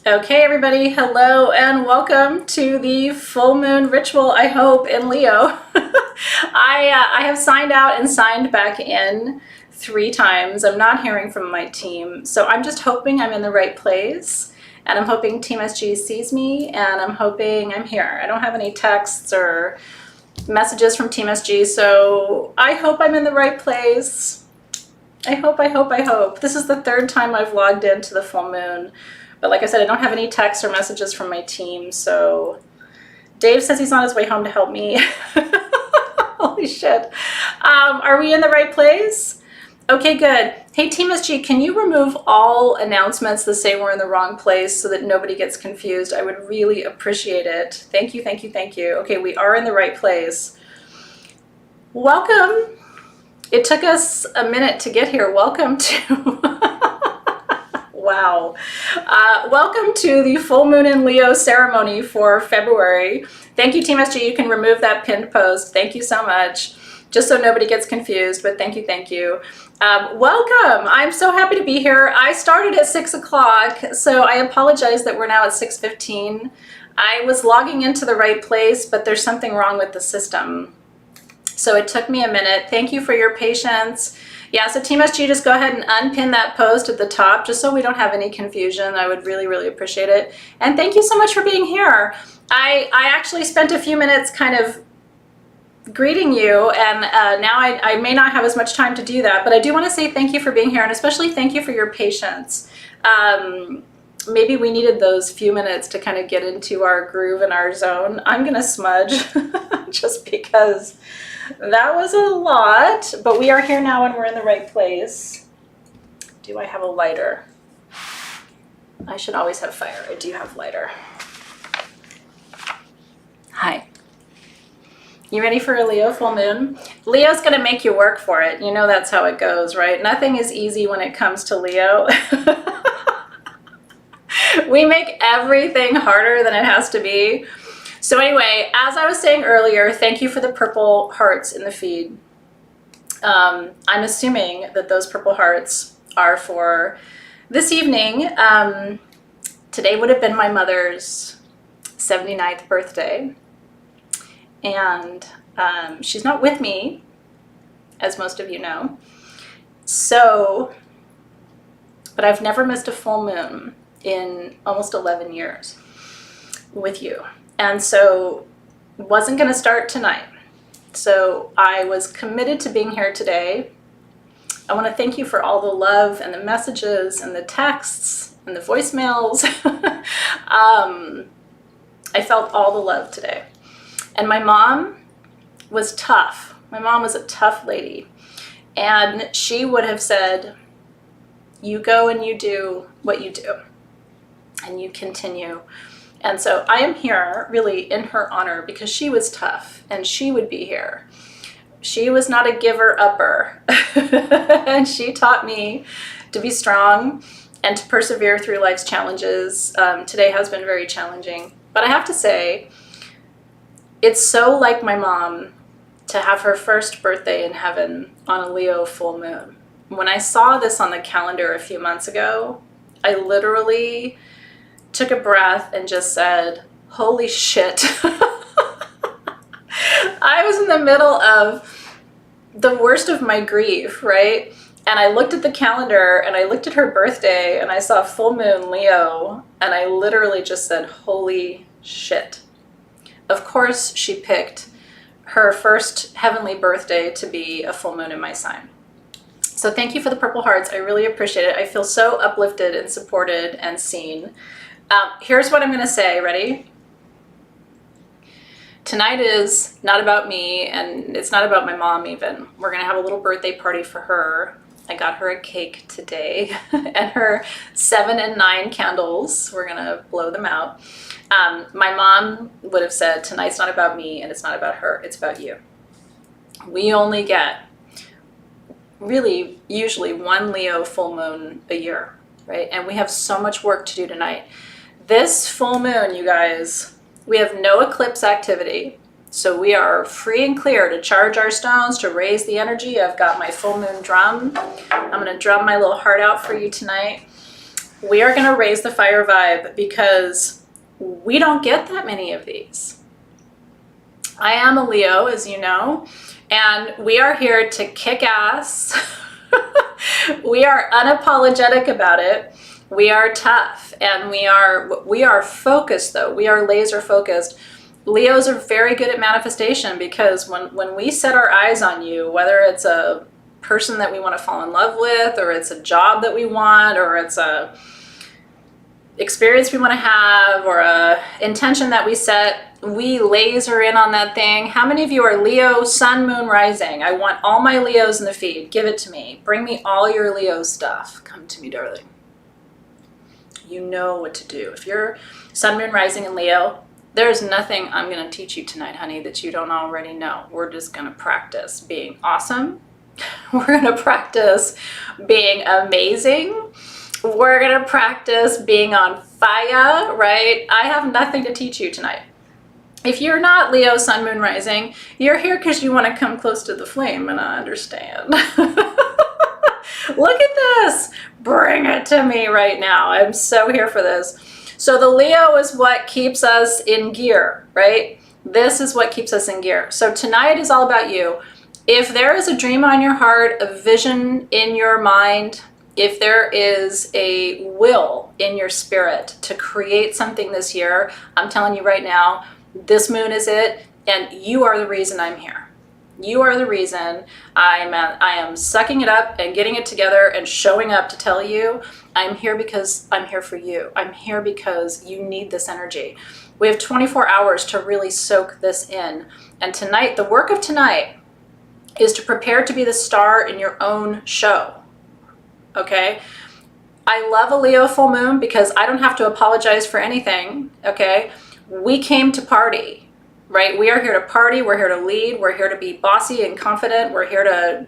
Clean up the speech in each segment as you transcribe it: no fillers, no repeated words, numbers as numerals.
Okay, everybody, hello and welcome to the full moon ritual, I hope, in Leo. I have signed out and signed back in 3 times. I'm not hearing from my team, so I'm just hoping I'm in the right place, and I'm hoping Team SG sees me, and I'm hoping I'm here. I don't have any texts or messages from Team SG, so I hope I'm in the right place. I hope. This is the 3rd time I've logged into the full moon. But like I said, I don't have any texts or messages from my team, so Dave says he's on his way home to help me. Holy shit. Are we in the right place? Okay, good. Hey, Team SG, can you remove all announcements that say we're in the wrong place so that nobody gets confused? I would really appreciate it. Thank you, thank you, thank you. Okay, we are in the right place. Welcome. It took us a minute to get here. Welcome to... Wow. Welcome to the full moon in Leo ceremony for February. Thank you, Team SG. You can remove that pinned post. Thank you so much. Just so nobody gets confused, but thank you, thank you. Welcome. I'm so happy to be here. I started at 6 o'clock, so I apologize that we're now at 6:15. I was logging into the right place, but there's something wrong with the system. So it took me a minute. Thank you for your patience. Yeah, so Team SG, just go ahead and unpin that post at the top, just so we don't have any confusion. I would really, really appreciate it. And thank you so much for being here. I actually spent a few minutes kind of greeting you, and now I may not have as much time to do that, but I do want to say thank you for being here, and especially thank you for your patience. Maybe we needed those few minutes to kind of get into our groove and our zone. I'm going to smudge just because that was a lot, but we are here now and we're in the right place. Do I have a lighter? I should always have fire. I do have lighter. Hi. You ready for a Leo full moon? Leo's going to make you work for it. You know that's how it goes, right? Nothing is easy when it comes to Leo. We make everything harder than it has to be. So anyway, as I was saying earlier, thank you for the purple hearts in the feed. I'm assuming that those purple hearts are for this evening. Today would have been my mother's 79th birthday. And she's not with me, as most of you know. So, but I've never missed a full moon in almost 11 years with you. And so wasn't going to start tonight. So I was committed to being here today. I want to thank you for all the love and the messages and the texts and the voicemails. I felt all the love today. And my mom was tough. My mom was a tough lady. And she would have said, you go and you do what you do. And you continue. And so I am here really in her honor because she was tough and she would be here. She was not a giver-upper. And she taught me to be strong and to persevere through life's challenges. Today has been very challenging. But I have to say, it's so like my mom to have her first birthday in heaven on a Leo full moon. When I saw this on the calendar a few months ago, I literally took a breath and just said, holy shit. I was in the middle of the worst of my grief, right? And I looked at the calendar and I looked at her birthday and I saw full moon Leo and I literally just said, holy shit. Of course, she picked her first heavenly birthday to be a full moon in my sign. So thank you for the purple hearts. I really appreciate it. I feel so uplifted and supported and seen. Here's what I'm going to say. Ready? Tonight is not about me, and it's not about my mom even. We're going to have a little birthday party for her. I got her a cake today and her 7 and 9 candles. We're going to blow them out. My mom would have said, tonight's not about me and it's not about her. It's about you. We only get really usually 1 Leo full moon a year, right? And we have so much work to do tonight. This full moon, you guys, we have no eclipse activity. So we are free and clear to charge our stones, to raise the energy. I've got my full moon drum. I'm going to drum my little heart out for you tonight. We are going to raise the fire vibe because we don't get that many of these. I am a Leo, as you know, and we are here to kick ass. We are unapologetic about it. We are tough, and we are focused, though. We are laser focused. Leos are very good at manifestation because when we set our eyes on you, whether it's a person that we want to fall in love with, or it's a job that we want, or it's a experience we want to have, or a intention that we set, we laser in on that thing. How many of you are Leo, sun, moon, rising? I want all my Leos in the feed. Give it to me. Bring me all your Leo stuff. Come to me, darling. You know what to do. If you're sun, moon, rising, and Leo, there's nothing I'm going to teach you tonight, honey, that you don't already know. We're just going to practice being awesome. We're going to practice being amazing. We're going to practice being on fire, right? I have nothing to teach you tonight. If you're not Leo, sun, moon, rising, you're here because you want to come close to the flame, and I understand. Look at this. Bring it to me right now. I'm so here for this. So the Leo is what keeps us in gear, right? This is what keeps us in gear. So tonight is all about you. If there is a dream on your heart, a vision in your mind, if there is a will in your spirit to create something this year, I'm telling you right now, this moon is it, and you are the reason I'm here. You are the reason I am sucking it up and getting it together and showing up to tell you I'm here because I'm here for you. I'm here because you need this energy. We have 24 hours to really soak this in. And tonight, the work of tonight is to prepare to be the star in your own show. Okay? I love a Leo full moon because I don't have to apologize for anything. Okay? We came to party. Right? We are here to party. We're here to lead. We're here to be bossy and confident. We're here to,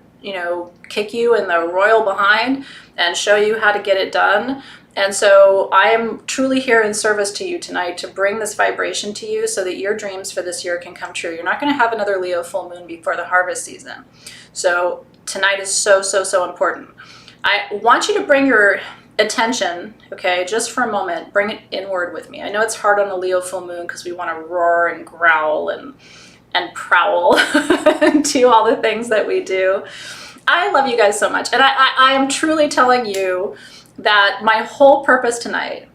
kick you in the royal behind and show you how to get it done. And so I am truly here in service to you tonight to bring this vibration to you so that your dreams for this year can come true. You're not going to have another Leo full moon before the harvest season. So tonight is so, so, so important. I want you to bring your attention, okay, just for a moment, bring it inward with me. I know it's hard on a Leo full moon because we want to roar and growl and prowl and do all the things that we do. I love you guys so much. And I am truly telling you that my whole purpose tonight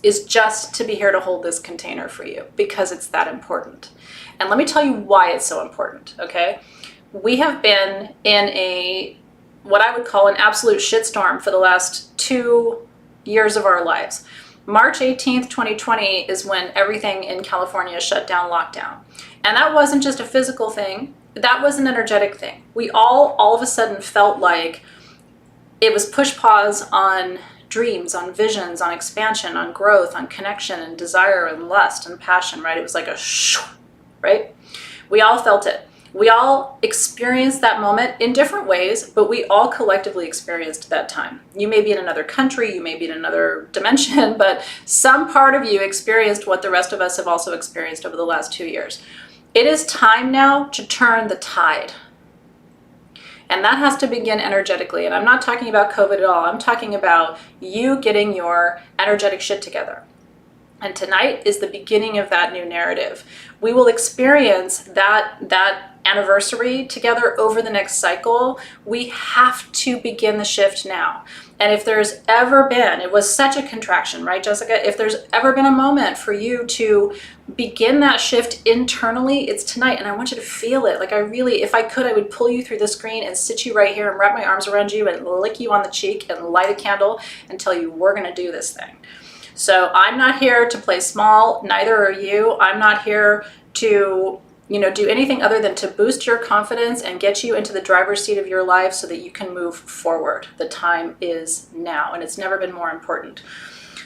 is just to be here to hold this container for you because it's that important. And let me tell you why it's so important, okay? We have been in what I would call an absolute shitstorm for the last 2 years of our lives. March 18th, 2020 is when everything in California shut down, lockdown. And that wasn't just a physical thing, that was an energetic thing. We all of a sudden felt like it was push pause on dreams, on visions, on expansion, on growth, on connection and desire and lust and passion, right? It was like a shoo, right? We all felt it. We all experienced that moment in different ways, but we all collectively experienced that time. You may be in another country, you may be in another dimension, but some part of you experienced what the rest of us have also experienced over the last 2 years. It is time now to turn the tide. And that has to begin energetically. And I'm not talking about COVID at all. I'm talking about you getting your energetic shit together. And tonight is the beginning of that new narrative. We will experience that anniversary together over the next cycle. We have to begin the shift now. And if there's ever been, it was such a contraction, right, Jessica? If there's ever been a moment for you to begin that shift internally, it's tonight. And I want you to feel it. Like if I could, I would pull you through the screen and sit you right here and wrap my arms around you and lick you on the cheek and light a candle and tell you we're going to do this thing. So I'm not here to play small, neither are you. I'm not here to, do anything other than to boost your confidence and get you into the driver's seat of your life so that you can move forward. The time is now, and it's never been more important.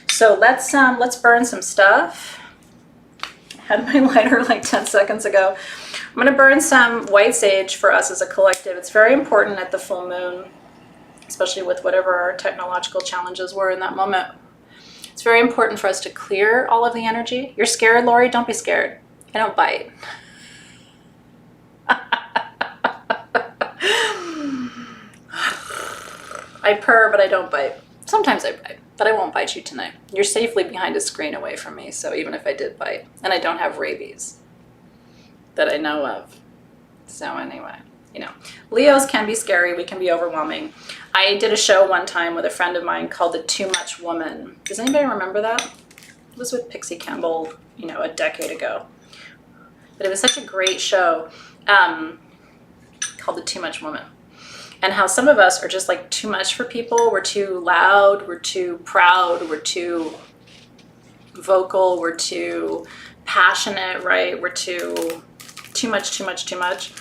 So let's burn some stuff. I had my lighter like 10 seconds ago. I'm going to burn some white sage for us as a collective. It's very important at the full moon, especially with whatever our technological challenges were in that moment. It's very important for us to clear all of the energy. You're scared, Lori? Don't be scared. I don't bite. I purr, but I don't bite. Sometimes I bite, but I won't bite you tonight. You're safely behind a screen away from me, so even if I did bite, and I don't have rabies that I know of. So anyway, you know, Leos can be scary. We can be overwhelming. I did a show one time with a friend of mine called The Too Much Woman. Does anybody remember that? It was with Pixie Campbell, you know, a decade ago. But it was such a great show called The Too Much Woman. And how some of us are just like too much for people. We're too loud, we're too proud, we're too vocal, we're too passionate, right? We're too much, too much, too much.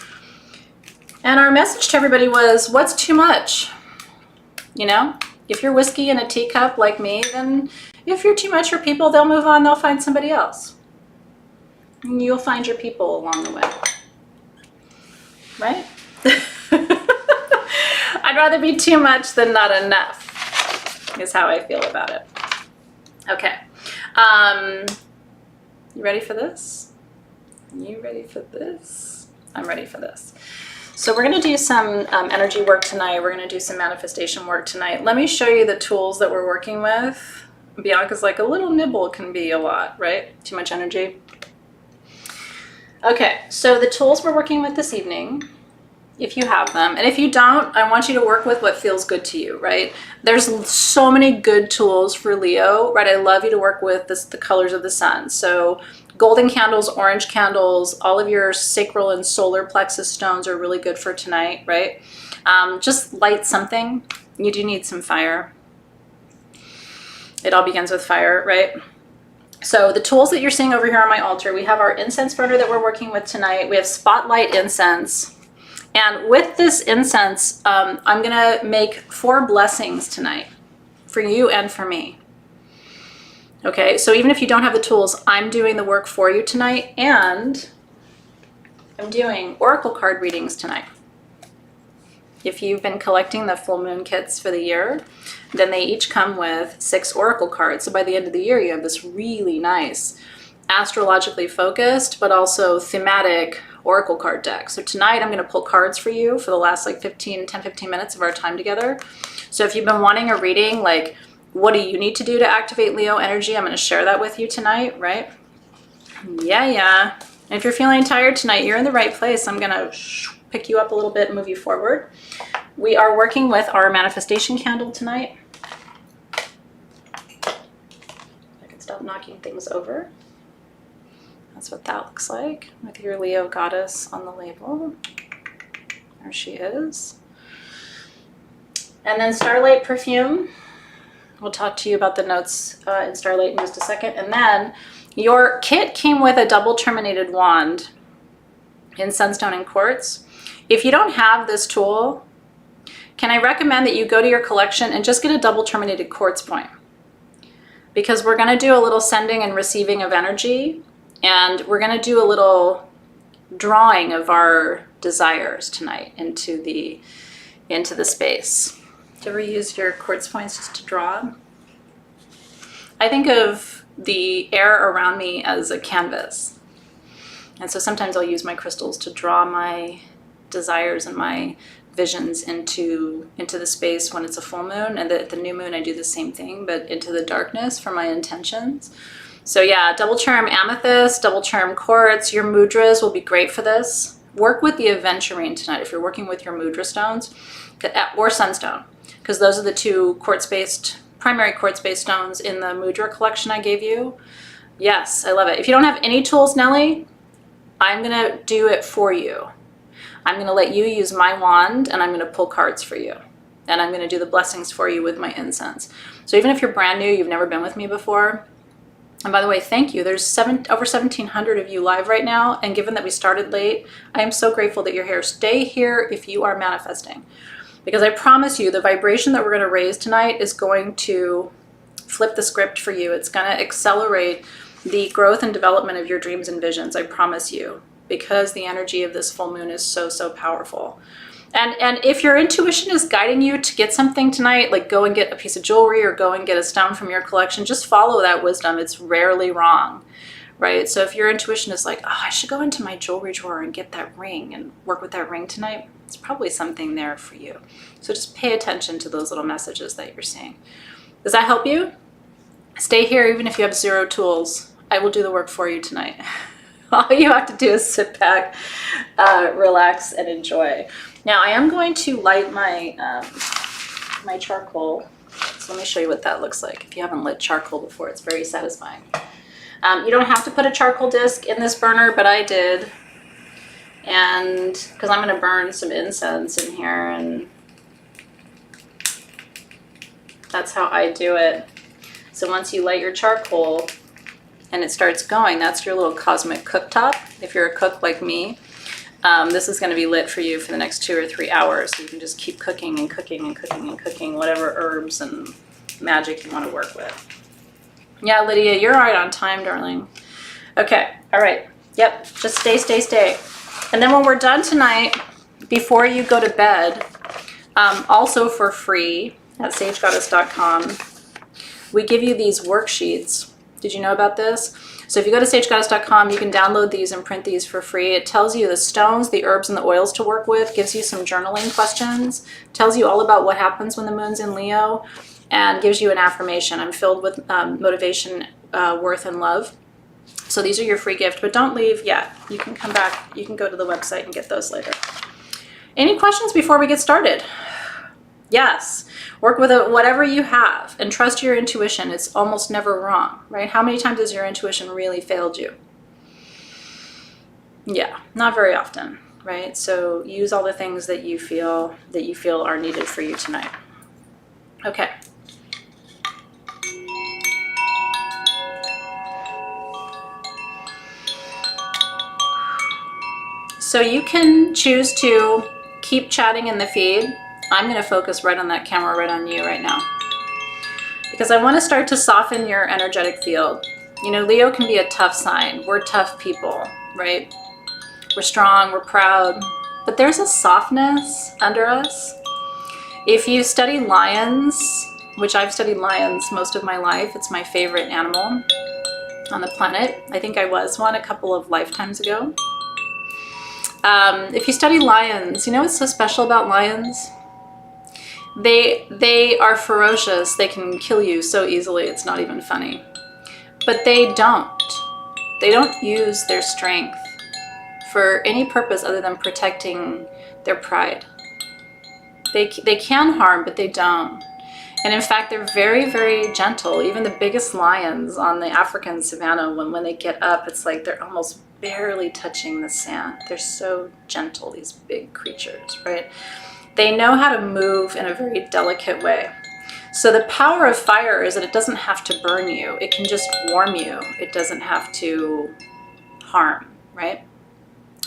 And our message to everybody was, what's too much? You know, if you're whiskey in a teacup like me, then if you're too much for people, they'll move on, they'll find somebody else. And you'll find your people along the way. Right? I'd rather be too much than not enough, is how I feel about it. Okay. You ready for this? You ready for this? I'm ready for this. So we're going to do some energy work tonight. We're going to do some manifestation work tonight. Let me show you the tools that we're working with. Bianca's like, a little nibble can be a lot, right? Too much energy. Okay, so the tools we're working with this evening, if you have them, and if you don't, I want you to work with what feels good to you, right? There's so many good tools for Leo, right? I love you to work with the colors of the sun. So golden candles, orange candles, all of your sacral and solar plexus stones are really good for tonight, right? Just light something. You do need some fire. It all begins with fire, right? So the tools that you're seeing over here on my altar, we have our incense burner that we're working with tonight. We have spotlight incense. And with this incense, I'm gonna make 4 blessings tonight for you and for me. Okay, so even if you don't have the tools, I'm doing the work for you tonight, and I'm doing oracle card readings tonight. If you've been collecting the full moon kits for the year, then they each come with 6 oracle cards. So by the end of the year, you have this really nice astrologically focused, but also thematic oracle card deck. So tonight I'm going to pull cards for you for the last like 10, 15 minutes of our time together. So if you've been wanting a reading, like what do you need to do to activate Leo energy? I'm going to share that with you tonight, right? Yeah. And if you're feeling tired tonight, you're in the right place. I'm going to pick you up a little bit and move you forward. We are working with our manifestation candle tonight. I can stop knocking things over. That's what that looks like with your Leo goddess on the label. There she is. And then Starlight Perfume. We'll talk to you about the notes in Starlight in just a second. And then your kit came with a double terminated wand in sunstone and quartz. If you don't have this tool, can I recommend that you go to your collection and just get a double terminated quartz point? Because we're going to do a little sending and receiving of energy. And we're going to do a little drawing of our desires tonight into the space. Do you ever use your quartz points just to draw? I think of the air around me as a canvas. And so sometimes I'll use my crystals to draw my desires and my visions into the space when it's a full moon. And at the new moon, I do the same thing, but into the darkness for my intentions. So yeah, double charm amethyst, double charm quartz. Your mudras will be great for this. Work with the aventurine tonight if you're working with your mudra stones or sunstone, because those are the 2 primary quartz-based stones in the mudra collection I gave you. Yes, I love it. If you don't have any tools, Nellie, I'm gonna do it for you. I'm gonna let you use my wand and I'm gonna pull cards for you. And I'm gonna do the blessings for you with my incense. So even if you're brand new, you've never been with me before, and by the way, thank you. There's over 1,700 of you live right now. And given that we started late, I am so grateful that you're here. Stay here if you are manifesting. Because I promise you, the vibration that we're going to raise tonight is going to flip the script for you. It's going to accelerate the growth and development of your dreams and visions. I promise you. Because the energy of this full moon is so, so powerful. And if your intuition is guiding you to get something tonight, like go and get a piece of jewelry or go and get a stone from your collection, just follow that wisdom. It's rarely wrong, right? So if your intuition is like, oh, I should go into my jewelry drawer and get that ring and work with that ring tonight, it's probably something there for you. So just pay attention to those little messages that you're seeing. Does that help you? Stay here even if you have 0 tools. I will do the work for you tonight. All you have to do is sit back, relax, and enjoy. Now I am going to light my my charcoal. So let me show you what that looks like. If you haven't lit charcoal before, it's very satisfying. You don't have to put a charcoal disc in this burner, but I did. And because I'm going to burn some incense in here, and that's how I do it. So once you light your charcoal and it starts going, that's your little cosmic cooktop. If you're a cook like me, this is going to be lit for you for the next 2 or 3 hours. So you can just keep cooking and cooking and cooking and cooking whatever herbs and magic you want to work with. Yeah, Lydia, you're right on time, darling. Okay, all right. Yep, just stay, stay, stay. And then when we're done tonight, before you go to bed, also for free at sagegoddess.com, we give you these worksheets. Did you know about this? So if you go to sagegoddess.com, you can download these and print these for free. It tells you the stones, the herbs, and the oils to work with, gives you some journaling questions, tells you all about what happens when the moon's in Leo, and gives you an affirmation. I'm filled with motivation, worth, and love. So these are your free gift, but don't leave yet. You can come back. You can go to the website and get those later. Any questions before we get started? Yes. Work with whatever you have and trust your intuition. It's almost never wrong, right? How many times has your intuition really failed you? Yeah, not very often, right? So use all the things that you feel are needed for you tonight. Okay. So you can choose to keep chatting in the feed. I'm going to focus right on that camera, right on you right now, because I want to start to soften your energetic field. You know, Leo can be a tough sign. We're tough people, right? We're strong, we're proud, but there's a softness under us. If you study lions, which I've studied lions most of my life, it's my favorite animal on the planet. I think I was one a couple of lifetimes ago. If you study lions, you know what's so special about lions? They are ferocious. They can kill you so easily, it's not even funny. But they don't use their strength for any purpose other than protecting their pride. They can harm, but they don't. And in fact, they're very, very gentle. Even the biggest lions on the African savannah, when they get up, it's like they're almost barely touching the sand. They're so gentle, these big creatures, right? They know how to move in a very delicate way. So the power of fire is that it doesn't have to burn you. It can just warm you. It doesn't have to harm, right?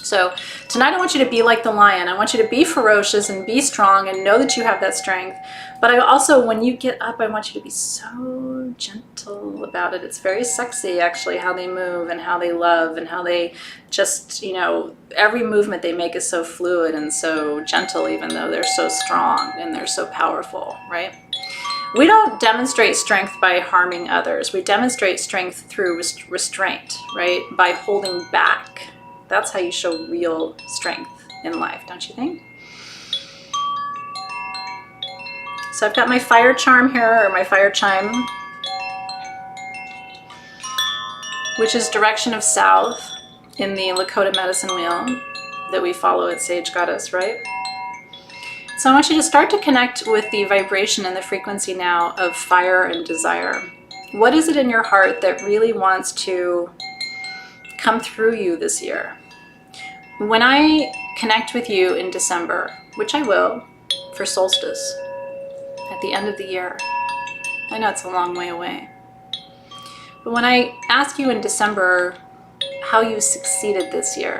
So tonight I want you to be like the lion. I want you to be ferocious and be strong and know that you have that strength. But I also, when you get up, I want you to be so gentle about it. It's very sexy, actually, how they move and how they love and how they just, you know, every movement they make is so fluid and so gentle, even though they're so strong and they're so powerful, right? We don't demonstrate strength by harming others. We demonstrate strength through restraint, right? By holding back. That's how you show real strength in life, don't you think? So I've got my fire charm here, or my fire chime, which is direction of south in the Lakota medicine wheel that we follow at Sage Goddess, right? So I want you to start to connect with the vibration and the frequency now of fire and desire. What is it in your heart that really wants to come through you this year? When I connect with you in December, which I will for solstice at the end of the year, I know it's a long way away, but when I ask you in December how you succeeded this year,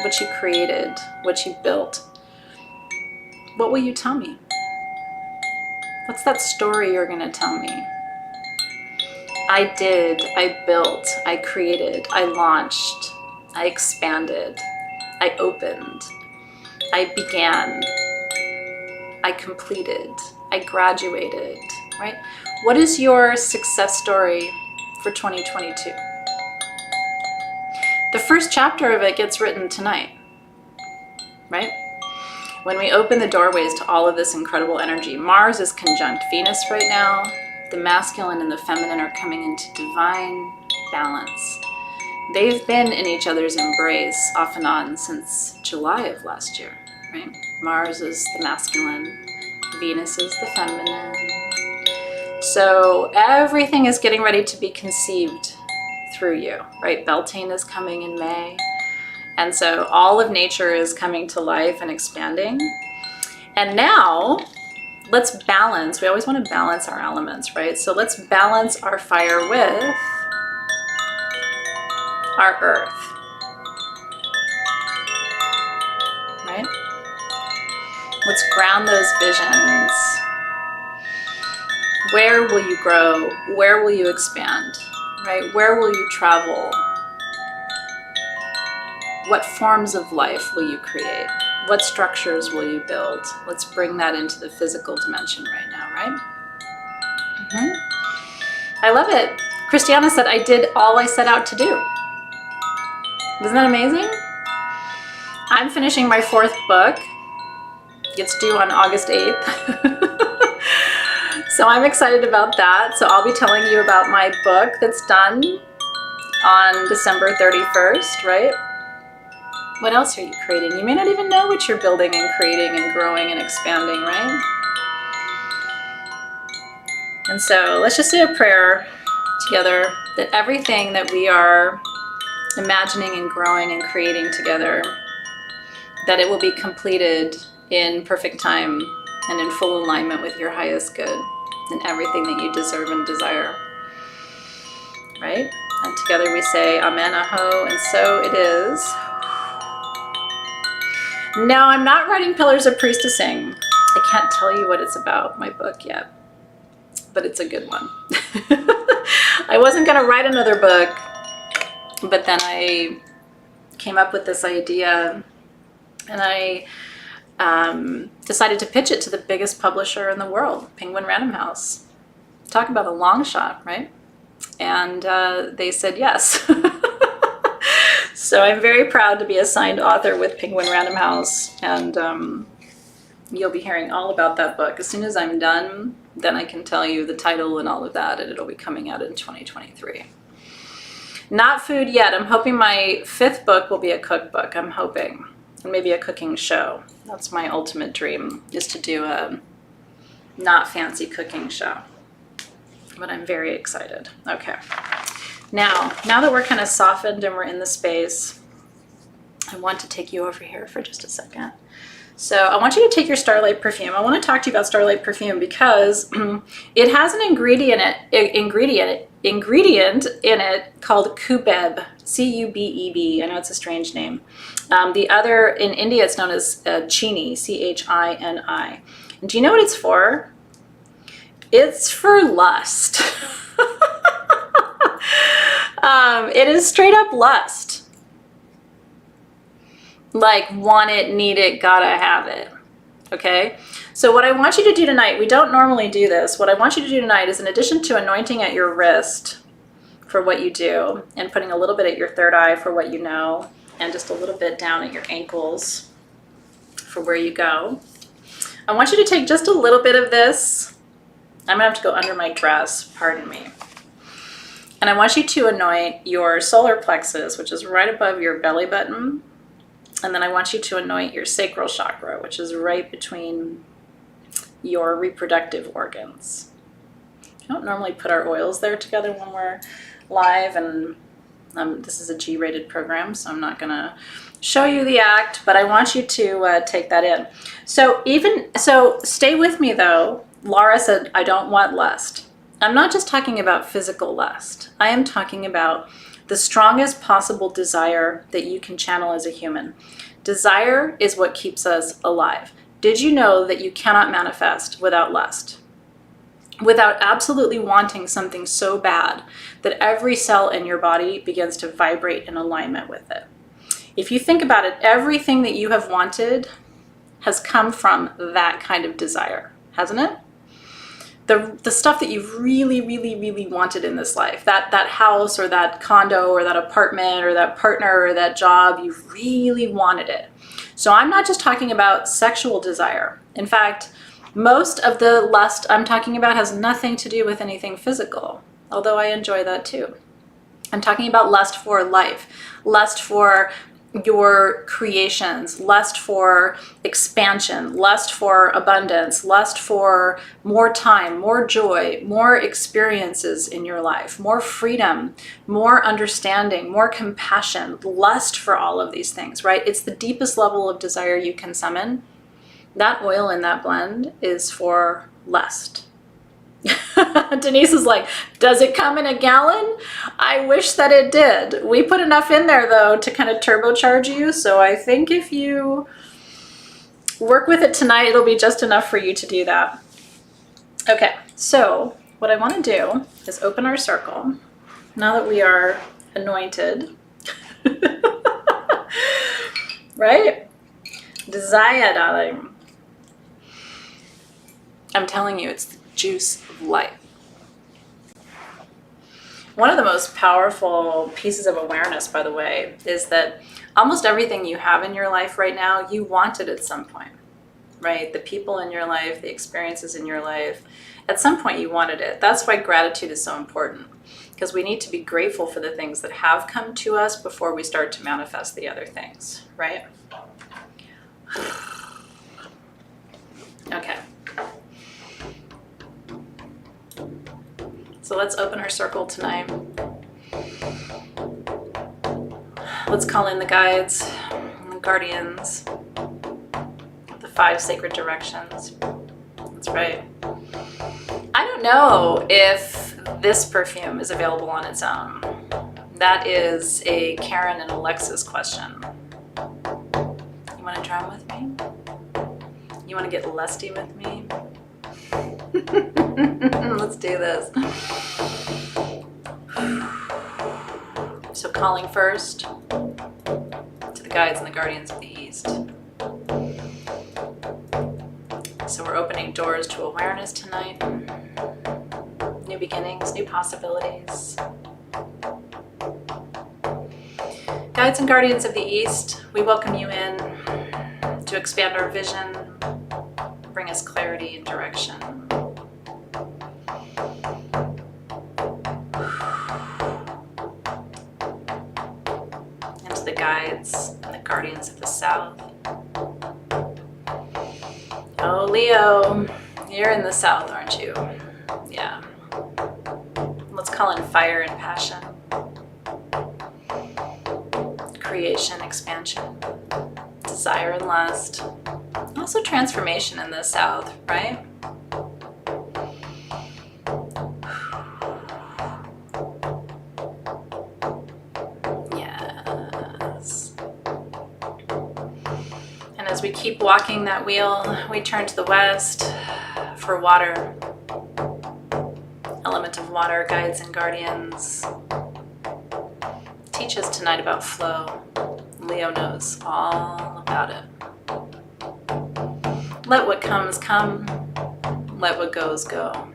what you created, what you built, what will you tell me? What's that story you're going to tell me? I did, I built, I created, I launched, I expanded, I opened, I began, I completed, I graduated, right? What is your success story for 2022? the first chapter of it gets written tonight, right? When we open the doorways to all of this incredible energy. Mars is conjunct Venus right now. The masculine and the feminine are coming into divine balance. They've been in each other's embrace off and on since July of last year, right? Mars is the masculine, Venus is the feminine. So everything is getting ready to be conceived through you, right? Beltane is coming in May. And so all of nature is coming to life and expanding. And now let's balance. We always want to balance our elements, right? So let's balance our fire with our earth, right? Let's ground those visions. Where will you grow? Where will you expand, right? Where will you travel? What forms of life will you create? What structures will you build? Let's bring that into the physical dimension right now, right? I love it. Christiana said, I did all I set out to do. Isn't that amazing? I'm finishing my 4th book. It's due on August 8th. So I'm excited about that. So I'll be telling you about my book that's done on December 31st, right? What else are you creating? You may not even know what you're building and creating and growing and expanding, right? And so let's just say a prayer together that everything that we are imagining and growing and creating together, that it will be completed in perfect time and in full alignment with your highest good and everything that you deserve and desire, right? And together we say Amen, Aho, and so it is. Now, I'm not writing Pillars of Priestessing. I can't tell you what it's about, my book, yet, but it's a good one. I wasn't going to write another book, but then I came up with this idea, and I decided to pitch it to the biggest publisher in the world, Penguin Random House. Talk about a long shot, right? And they said yes. So I'm very proud to be a signed author with Penguin Random House, and you'll be hearing all about that book. As soon as I'm done, then I can tell you the title and all of that, and it'll be coming out in 2023. Not food yet. I'm hoping my 5th book will be a cookbook. I'm hoping. And maybe a cooking show. That's my ultimate dream, is to do a not fancy cooking show. But I'm very excited. Okay. Now that we're kind of softened and we're in the space, I want to take you over here for just a second. So I want you to take your Starlight Perfume. I want to talk to you about Starlight Perfume because it has an ingredient in it called Cubeb, C-U-B-E-B. I know it's a strange name. The other, in India, it's known as Chini, C-H-I-N-I. And do you know what it's for? It's for lust. It is straight up lust. Like, want it, need it, gotta have it. Okay? So what I want you to do tonight, we don't normally do this. What I want you to do tonight is, in addition to anointing at your wrist for what you do, and putting a little bit at your 3rd eye for what you know, and just a little bit down at your ankles for where you go, I want you to take just a little bit of this. I'm gonna have to go under my dress, pardon me. And I want you to anoint your solar plexus, which is right above your belly button. And then I want you to anoint your sacral chakra, which is right between your reproductive organs. I don't normally put our oils there together when we're live, and this is a G-rated program, so I'm not gonna show you the act, but I want you to take that in. So stay with me though. Laura said, I don't want lust. I'm not just talking about physical lust. I am talking about the strongest possible desire that you can channel as a human. Desire is what keeps us alive. Did you know that you cannot manifest without lust? Without absolutely wanting something so bad that every cell in your body begins to vibrate in alignment with it. If you think about it, everything that you have wanted has come from that kind of desire, hasn't it? the stuff that you've really, really, really wanted in this life, that house or that condo or that apartment or that partner or that job, you really wanted it. So I'm not just talking about sexual desire. In fact, most of the lust I'm talking about has nothing to do with anything physical, although I enjoy that too. I'm talking about lust for life, lust for your creations, lust for expansion, lust for abundance, lust for more time, more joy, more experiences in your life, more freedom, more understanding, more compassion, lust for all of these things, right? It's the deepest level of desire you can summon. That oil in that blend is for lust. Denise is like, does it come in a gallon? I wish that it did. We put enough in there though to kind of turbocharge you. So I think if you work with it tonight, it'll be just enough for you to do that. Okay, so what I want to do is open our circle. Now that we are anointed, right? Desire, darling. I'm telling you, it's the juice of life. One of the most powerful pieces of awareness, by the way, is that almost everything you have in your life right now, you wanted at some point, right? The people in your life, the experiences in your life, at some point you wanted it. That's why gratitude is so important, because we need to be grateful for the things that have come to us before we start to manifest the other things, right? Okay. So let's open our circle tonight. Let's call in the guides and the guardians, the 5 sacred directions. That's right. I don't know if this perfume is available on its own. That is a Karen and Alexis question. You want to drum with me? You want to get lusty with me? Let's do this. So calling first to the guides and the guardians of the East. So we're opening doors to awareness tonight. New beginnings, new possibilities. Guides and guardians of the East, we welcome you in to expand our vision, bring us clarity and direction. The guides and the guardians of the South. Oh, Leo, you're in the South, aren't you? Yeah. Let's call in fire and passion. Creation, expansion, desire and lust. Also transformation in the South, right? As we keep walking that wheel, we turn to the west for water. Element of water, guides and guardians. Teach us tonight about flow. Leo knows all about it. Let what comes come. Let what goes go.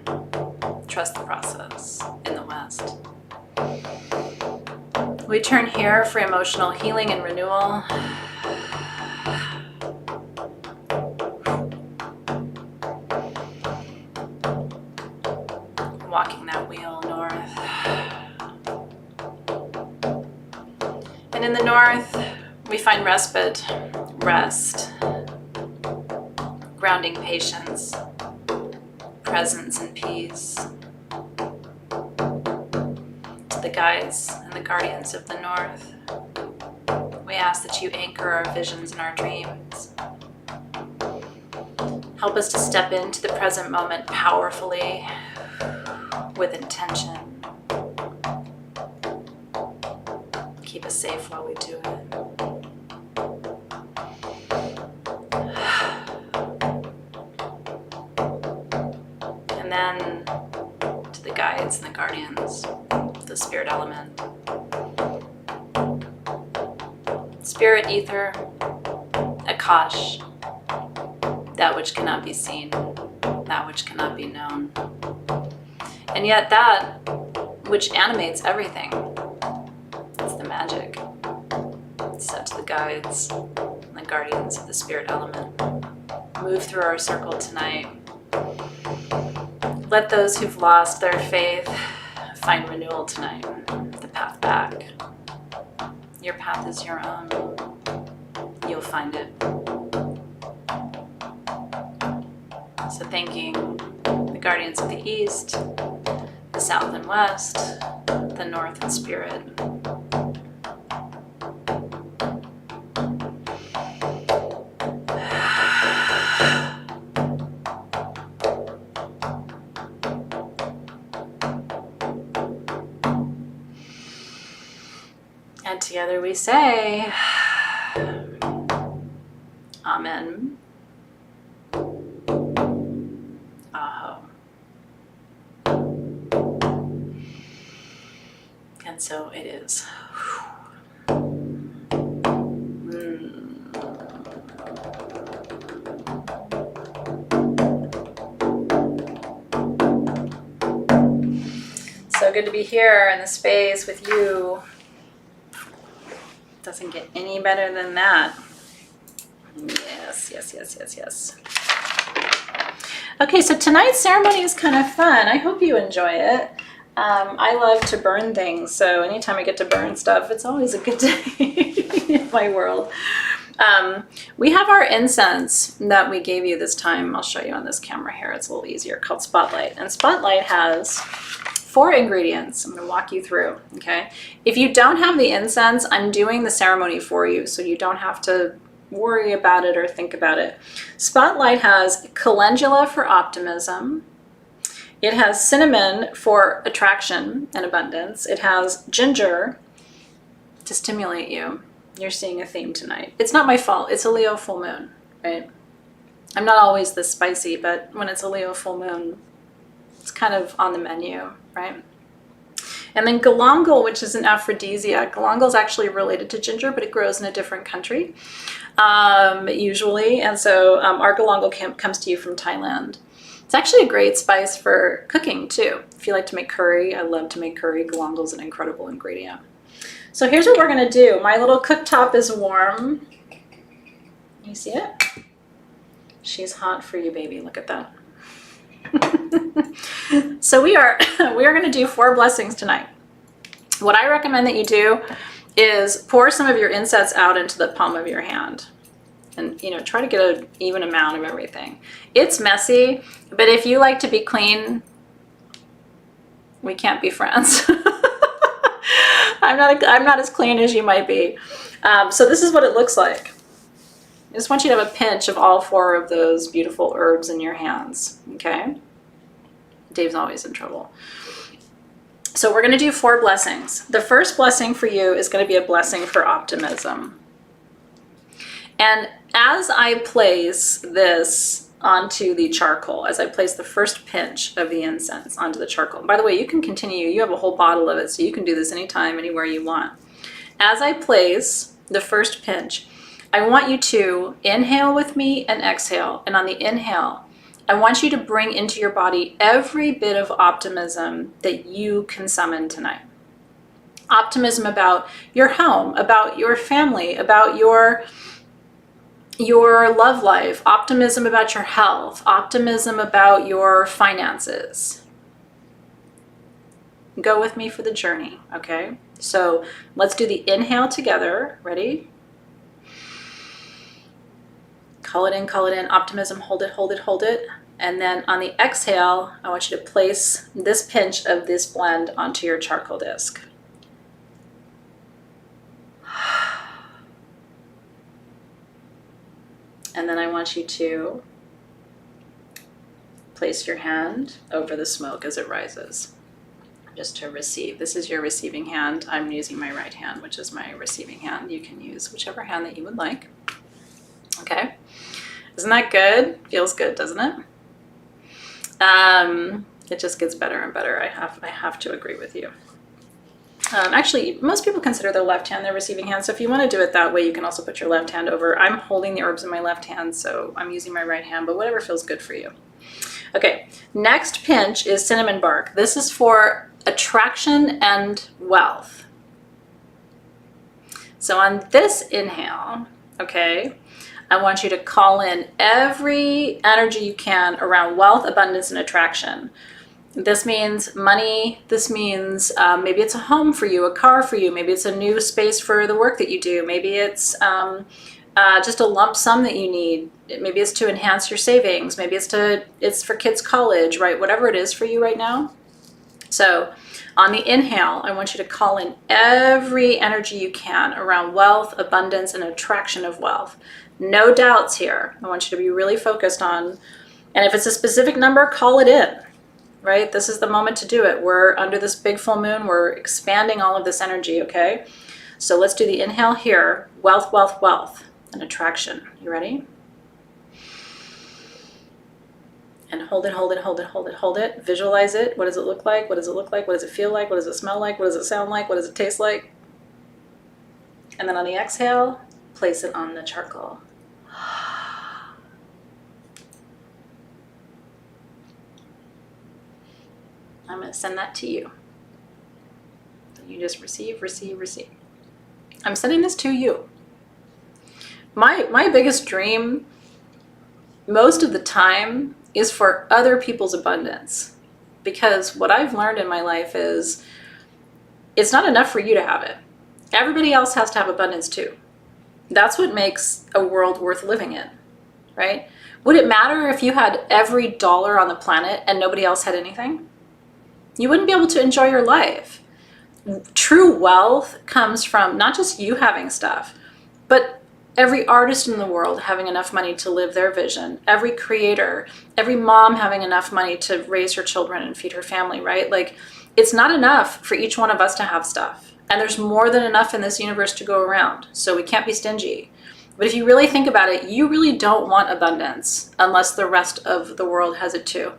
Trust the process in the west. We turn here for emotional healing and renewal. Walking that wheel north. And in the north, we find respite, rest, grounding patience, presence and peace. To the guides and the guardians of the north, we ask that you anchor our visions and our dreams. Help us to step into the present moment powerfully, with intention. Keep us safe while we do it. And then to the guides and the guardians, the spirit element. Spirit ether, Akash, that which cannot be seen. that which cannot be known. And yet that which animates everything, it's the magic. It's set to the guides, the guardians of the spirit element. Move through our circle tonight. Let those who've lost their faith find renewal tonight. The path back. Your path is your own. You'll find it. So thanking the guardians of the east, the south and west, the north and spirit. And together we say, Amen. Aho. And so it is. So good to be here in the space with you. Doesn't get any better than that. Yes, yes, yes, yes, yes. Okay, so tonight's ceremony is kind of fun. I hope you enjoy it. I love to burn things, so anytime I get to burn stuff, it's always a good day in my world. We have our incense that we gave you this time. I'll show you on this camera here. It's a little easier, called Spotlight. And Spotlight has 4 ingredients. I'm going to walk you through, okay? If you don't have the incense, I'm doing the ceremony for you, so you don't have to worry about it or think about it. Spotlight has calendula for optimism. It has cinnamon for attraction and abundance. It has ginger to stimulate you. You're seeing a theme tonight. It's not my fault. It's a Leo full moon, right? I'm not always this spicy, but when it's a Leo full moon, it's kind of on the menu, right? And then galangal, which is an aphrodisiac. Galangal is actually related to ginger, but it grows in a different country, usually. And so our galangal comes to you from Thailand. It's actually a great spice for cooking too. If you like to make curry, I love to make curry. Galangal is an incredible ingredient. So here's what we're gonna do. My little cooktop is warm. You see it? She's hot for you, baby. Look at that. So we are going to do 4 blessings tonight. What I recommend that you do is pour some of your incense out into the palm of your hand, and try to get an even amount of everything. It's messy, but if you like to be clean, we can't be friends. I'm not as clean as you might be. So this is what it looks like. I just want you to have a pinch of all 4 of those beautiful herbs in your hands, okay? Dave's always in trouble. So we're going to do 4 blessings. The first blessing for you is going to be a blessing for optimism. And as I place this onto the charcoal, as I place the first pinch of the incense onto the charcoal, and by the way, you can continue. You have a whole bottle of it, so you can do this anytime, anywhere you want. As I place the first pinch, I want you to inhale with me and exhale. And on the inhale, I want you to bring into your body every bit of optimism that you can summon tonight. Optimism about your home, about your family, about your love life, optimism about your health, optimism about your finances. Go with me for the journey, okay? So let's do the inhale together. Ready? Call it in, optimism, hold it, hold it, hold it. And then on the exhale, I want you to place this pinch of this blend onto your charcoal disc. And then I want you to place your hand over the smoke as it rises, just to receive. This is your receiving hand. I'm using my right hand, which is my receiving hand. You can use whichever hand that you would like. Okay. Isn't that good? Feels good, doesn't it? It just gets better and better. I have to agree with you. Actually, most people consider their left hand their receiving hand. So if you want to do it that way, you can also put your left hand over. I'm holding the herbs in my left hand, so I'm using my right hand, but whatever feels good for you. Okay, next pinch is cinnamon bark. This is for attraction and wealth. So on this inhale, okay, I want you to call in every energy you can around wealth, abundance, and attraction. This means money. This means maybe it's a home for you, a car for you. Maybe it's a new space for the work that you do. Maybe it's just a lump sum that you need. Maybe it's to enhance your savings. Maybe it's for kids' college, right? Whatever it is for you right now. So on the inhale, I want you to call in every energy you can around wealth, abundance, and attraction of wealth. No doubts here. I want you to be really focused on, and if it's a specific number, call it in. Right? This is the moment to do it. We're under this big full moon. We're expanding all of this energy, okay? So let's do the inhale here. Wealth, wealth, wealth, and attraction. You ready? And hold it, hold it, hold it, hold it, hold it. Visualize it. What does it look like? What does it look like? What does it feel like? What does it smell like? What does it sound like? What does it taste like? And then on the exhale, place it on the charcoal. I'm going to send that to you. You just receive, receive, receive. I'm sending this to you. My biggest dream, most of the time, is for other people's abundance. Because what I've learned in my life is it's not enough for you to have it. Everybody else has to have abundance too. That's what makes a world worth living in, right? Would it matter if you had every dollar on the planet and nobody else had anything? You wouldn't be able to enjoy your life. True wealth comes from not just you having stuff, but every artist in the world having enough money to live their vision, every creator, every mom having enough money to raise her children and feed her family, right? Like, it's not enough for each one of us to have stuff. And there's more than enough in this universe to go around. So we can't be stingy. But if you really think about it, you really don't want abundance unless the rest of the world has it too.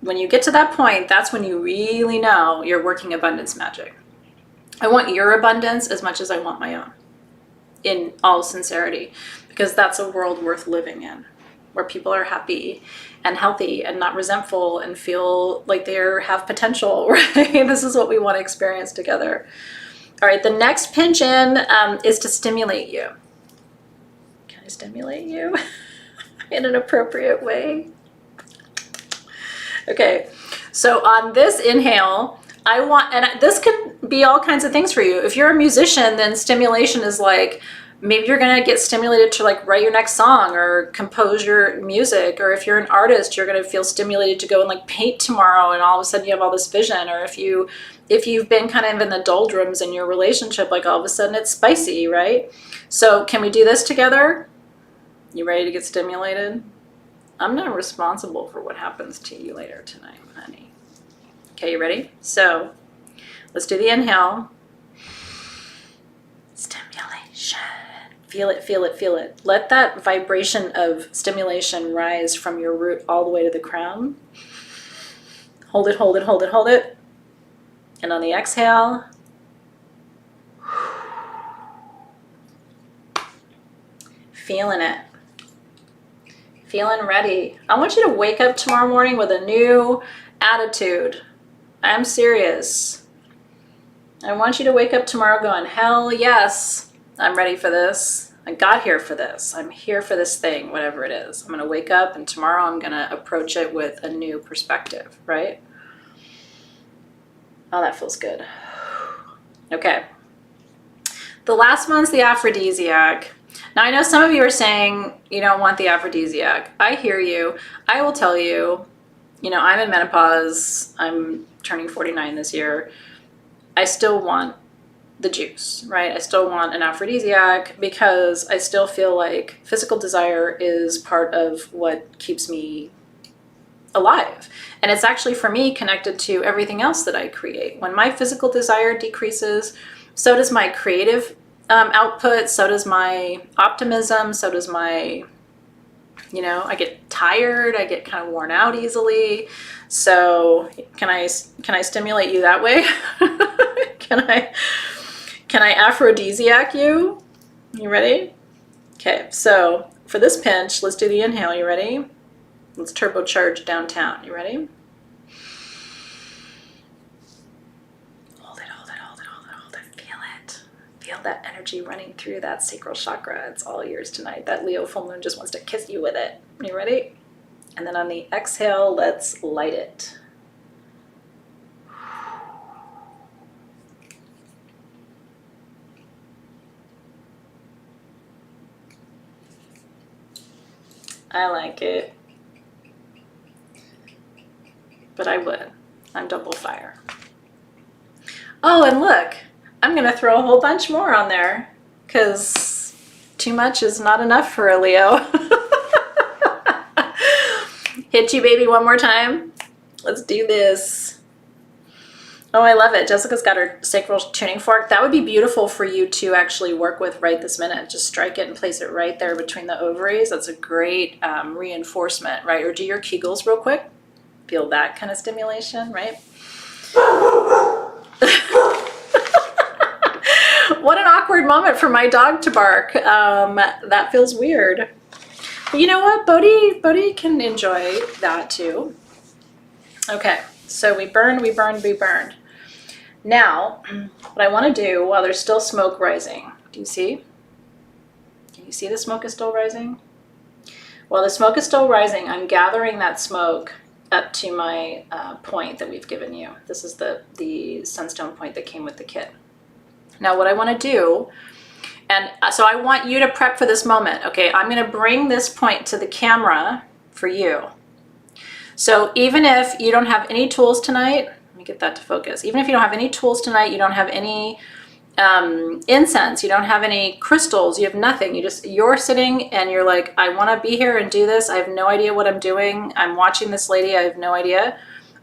When you get to that point, that's when you really know you're working abundance magic. I want your abundance as much as I want my own, in all sincerity, because that's a world worth living in, where people are happy and healthy and not resentful and feel like they have potential, right? This is what we want to experience together. All right, the next pinch in is to stimulate you. Can I stimulate you in an appropriate way? Okay, so on this inhale, and this can be all kinds of things for you. If you're a musician, then stimulation is like, maybe you're gonna get stimulated to like write your next song or compose your music. Or if you're an artist, you're gonna feel stimulated to go and like paint tomorrow, and all of a sudden you have all this vision. Or if you've been kind of in the doldrums in your relationship, like all of a sudden it's spicy, right? So can we do this together? You ready to get stimulated? I'm not responsible for what happens to you later tonight, honey. Okay, you ready? So let's do the inhale. Stimulation. Feel it, feel it, feel it. Let that vibration of stimulation rise from your root all the way to the crown. Hold it, hold it, hold it, hold it. And on the exhale, feeling it. Feeling ready. I want you to wake up tomorrow morning with a new attitude. I'm serious. I want you to wake up tomorrow going, hell yes, I'm ready for this. I got here for this. I'm here for this thing, whatever it is. I'm going to wake up and tomorrow I'm going to approach it with a new perspective, right? Oh, that feels good. Okay. The last one's the aphrodisiac. Now, I know some of you are saying you don't want the aphrodisiac. I hear you. I will tell you, I'm in menopause. I'm turning 49 this year. I still want the juice, right? I still want an aphrodisiac because I still feel like physical desire is part of what keeps me alive. And it's actually, for me, connected to everything else that I create. When my physical desire decreases, so does my creative output, so does my optimism, so does my, I get tired, I get kind of worn out easily. So can I stimulate you that way? Can I aphrodisiac you? You ready? Okay, so for this pinch, let's do the inhale. You ready? Let's turbocharge downtown. You ready? Hold it, hold it, hold it, hold it, hold it. Feel it. Feel that energy running through that sacral chakra. It's all yours tonight. That Leo full moon just wants to kiss you with it. You ready? And then on the exhale, let's light it. I like it, but I would. I'm double fire. Oh, and look, I'm gonna throw a whole bunch more on there because too much is not enough for a Leo. Hit you, baby, one more time. Let's do this. Oh, I love it. Jessica's got her sacral tuning fork. That would be beautiful for you to actually work with right this minute. Just strike it and place it right there between the ovaries. That's a great reinforcement, right? Or do your Kegels real quick. Feel that kind of stimulation, right? What an awkward moment for my dog to bark. That feels weird. But you know what? Bodhi can enjoy that too. Okay, so we burned, we burned, we burned. Now, what I want to do while there's still smoke rising, do you see? Can you see the smoke is still rising? While the smoke is still rising, I'm gathering that smoke up to my point that we've given you. This is the sunstone point that came with the kit. Now, what I want to do, and so I want you to prep for this moment. Okay, I'm going to bring this point to the camera for you. So even if you don't have any tools tonight, let me get that to focus. Even if you don't have any tools tonight, you don't have any incense, you don't have any crystals, you have nothing. You're sitting and you're like, I want to be here and do this. I have no idea what I'm doing. I'm watching this lady. I have no idea.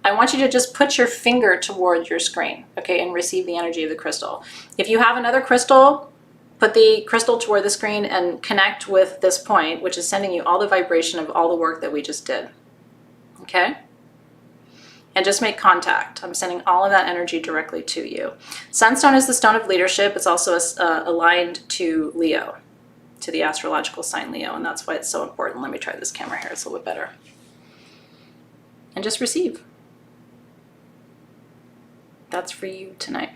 I want you to just put your finger toward your screen, okay, and receive the energy of the crystal. If you have another crystal, put the crystal toward the screen and connect with this point, which is sending you all the vibration of all the work that we just did. Okay? And just make contact. I'm sending all of that energy directly to you. Sunstone is the stone of leadership. It's also aligned to Leo, to the astrological sign Leo, and that's why it's so important. Let me try this camera here. It's a little bit better. And just receive. That's for you tonight.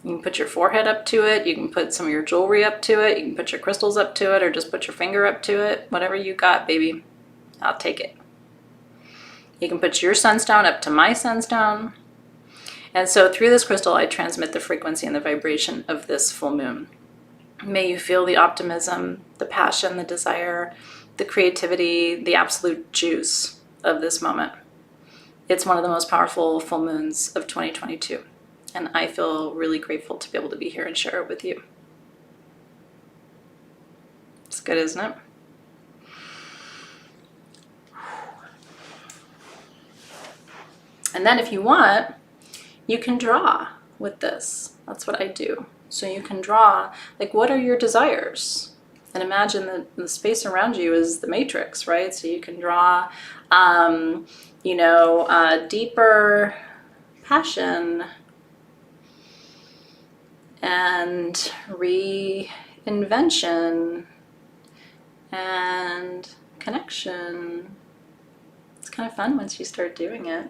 You can put your forehead up to it. You can put some of your jewelry up to it. You can put your crystals up to it, or just put your finger up to it. Whatever you got, baby. I'll take it. You can put your sunstone up to my sunstone. And so through this crystal, I transmit the frequency and the vibration of this full moon. May you feel the optimism, the passion, the desire, the creativity, the absolute juice of this moment. It's one of the most powerful full moons of 2022. And I feel really grateful to be able to be here and share it with you. It's good, isn't it? And then if you want, you can draw with this. That's what I do. So you can draw, like, what are your desires? And imagine that the space around you is the matrix, right? So you can draw, deeper passion and reinvention and connection. It's kind of fun once you start doing it.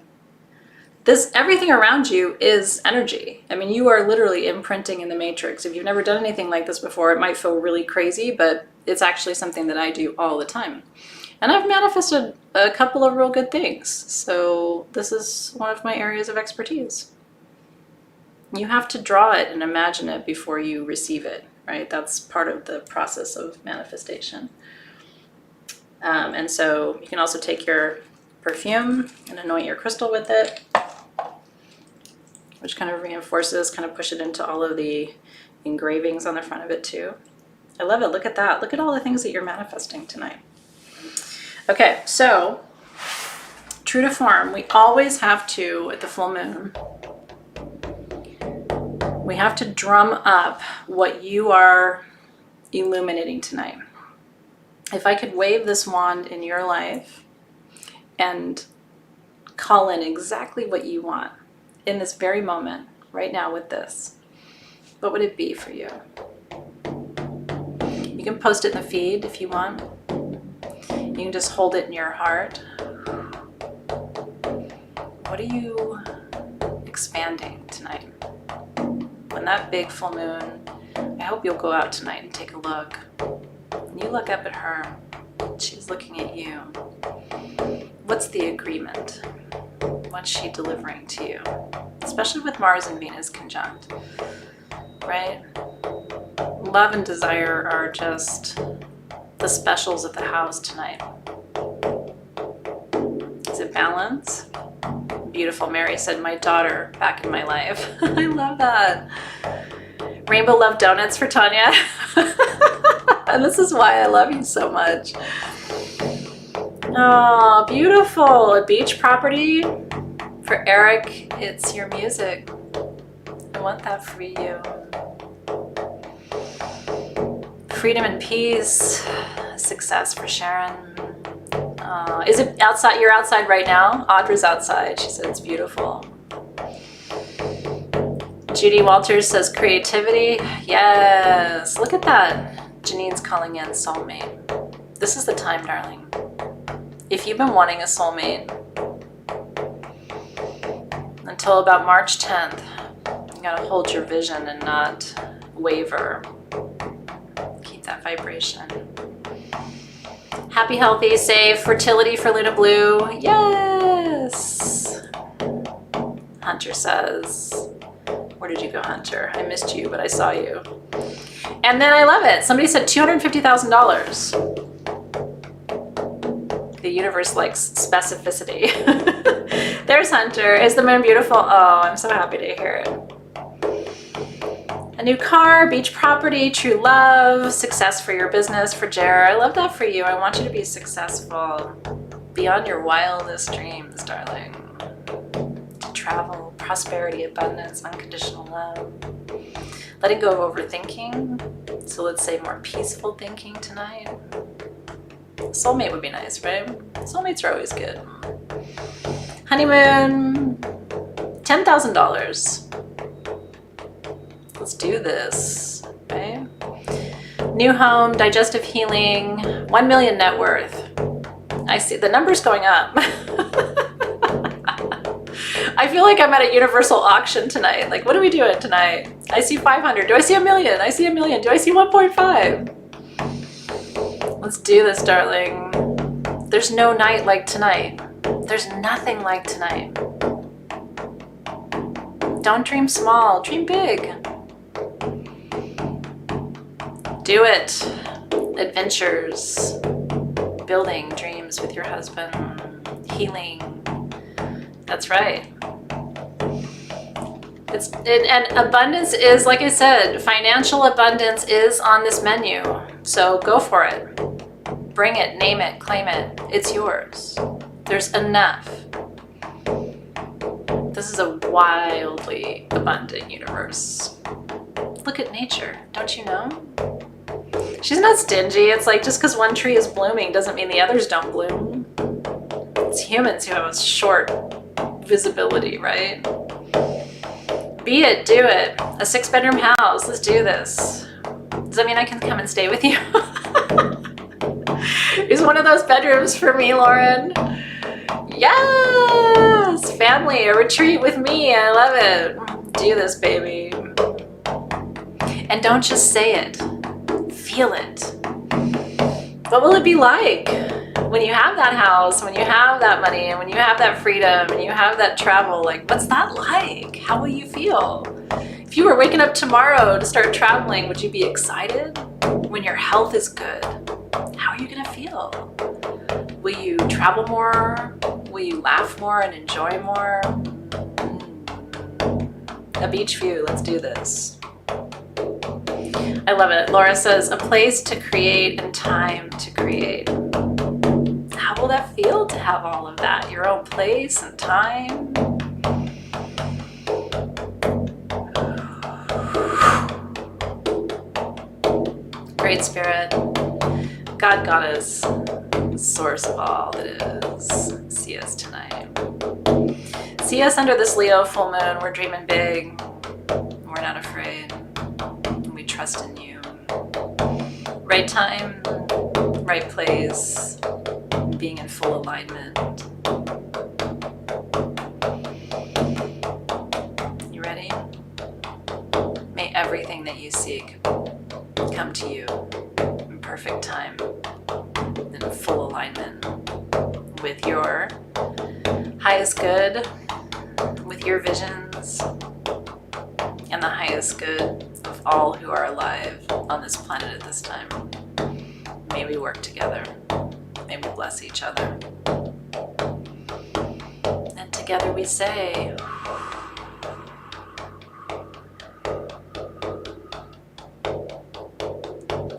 Everything around you is energy. I mean, you are literally imprinting in the matrix. If you've never done anything like this before, it might feel really crazy, but it's actually something that I do all the time. And I've manifested a couple of real good things. So this is one of my areas of expertise. You have to draw it and imagine it before you receive it, right? That's part of the process of manifestation. And so you can also take your perfume and anoint your crystal with it, which kind of reinforces, kind of push it into all of the engravings on the front of it too. I love it. Look at that. Look at all the things that you're manifesting tonight. Okay, so true to form, we always have to, at the full moon, we have to drum up what you are illuminating tonight. If I could wave this wand in your life and call in exactly what you want in this very moment, right now with this, what would it be for you? You can post it in the feed if you want. You can just hold it in your heart. What are you expanding tonight? When that big full moon, I hope you'll go out tonight and take a look. When you look up at her, she's looking at you. What's the agreement? What's she delivering to you? Especially with Mars and Venus conjunct, right? Love and desire are just the specials of the house tonight. Is it balance? Beautiful. Mary said, my daughter back in my life. I love that. Rainbow love donuts for Tanya. And this is why I love you so much. Oh, beautiful. A beach property. For Eric, it's your music. I want that for you. Freedom and peace. Success for Sharon. Is it outside? You're outside right now? Audra's outside. She said it's beautiful. Judy Walters says creativity. Yes. Look at that. Janine's calling in soulmate. This is the time, darling. If you've been wanting a soulmate until about March 10th, you gotta hold your vision and not waver. Keep that vibration. Happy, healthy, safe, fertility for Luna Blue. Yes. Hunter says, where did you go, Hunter? I missed you, but I saw you. And then I love it. Somebody said $250,000. The universe likes specificity. There's Hunter. Is the moon beautiful? Oh, I'm so happy to hear it. A new car, beach property, true love, success for your business, for Jer. I love that for you. I want you to be successful beyond your wildest dreams, darling. To travel, prosperity, abundance, unconditional love. Letting go of overthinking. So let's say more peaceful thinking tonight. Soulmate would be nice, right? Soulmates are always good. Honeymoon, $10,000. Let's do this, okay? New home, digestive healing, 1 million net worth. I see the numbers going up. I feel like I'm at a universal auction tonight. Like, what are we doing tonight? I see 500. Do I see a million? I see a million. Do I see 1.5? Let's do this, darling. There's no night like tonight. There's nothing like tonight. Don't dream small, dream big. Do it. Adventures, building dreams with your husband, healing. That's right. And abundance is, like I said, financial abundance is on this menu. So go for it. Bring it, name it, claim it. It's yours. There's enough. This is a wildly abundant universe. Look at nature, don't you know? She's not stingy. It's like just because one tree is blooming doesn't mean the others don't bloom. It's humans who have a short visibility, right? Be it, do it. A 6-bedroom house, let's do this. Does that mean I can come and stay with you? Is one of those bedrooms for me, Lauren? Yes! Family, a retreat with me, I love it. Do this, baby. And don't just say it. Feel it. What will it be like when you have that house, when you have that money, and when you have that freedom, and you have that travel? Like, what's that like? How will you feel? If you were waking up tomorrow to start traveling, would you be excited? When your health is good, how are you gonna feel? Will you travel more? Will you laugh more and enjoy more? A beach view, let's do this. I love it. Laura says, a place to create and time to create. How will that feel to have all of that? Your own place and time? Great Spirit, God, Goddess, source of all that is, see us tonight. See us under this Leo full moon. We're dreaming big. We're not afraid. We trust in you. Right time, right place, being in full alignment. You ready? May everything that you seek come to you in perfect time, in full alignment with your highest good, with your visions, and the highest good of all who are alive on this planet at this time. May we work together. May we bless each other. And together we say,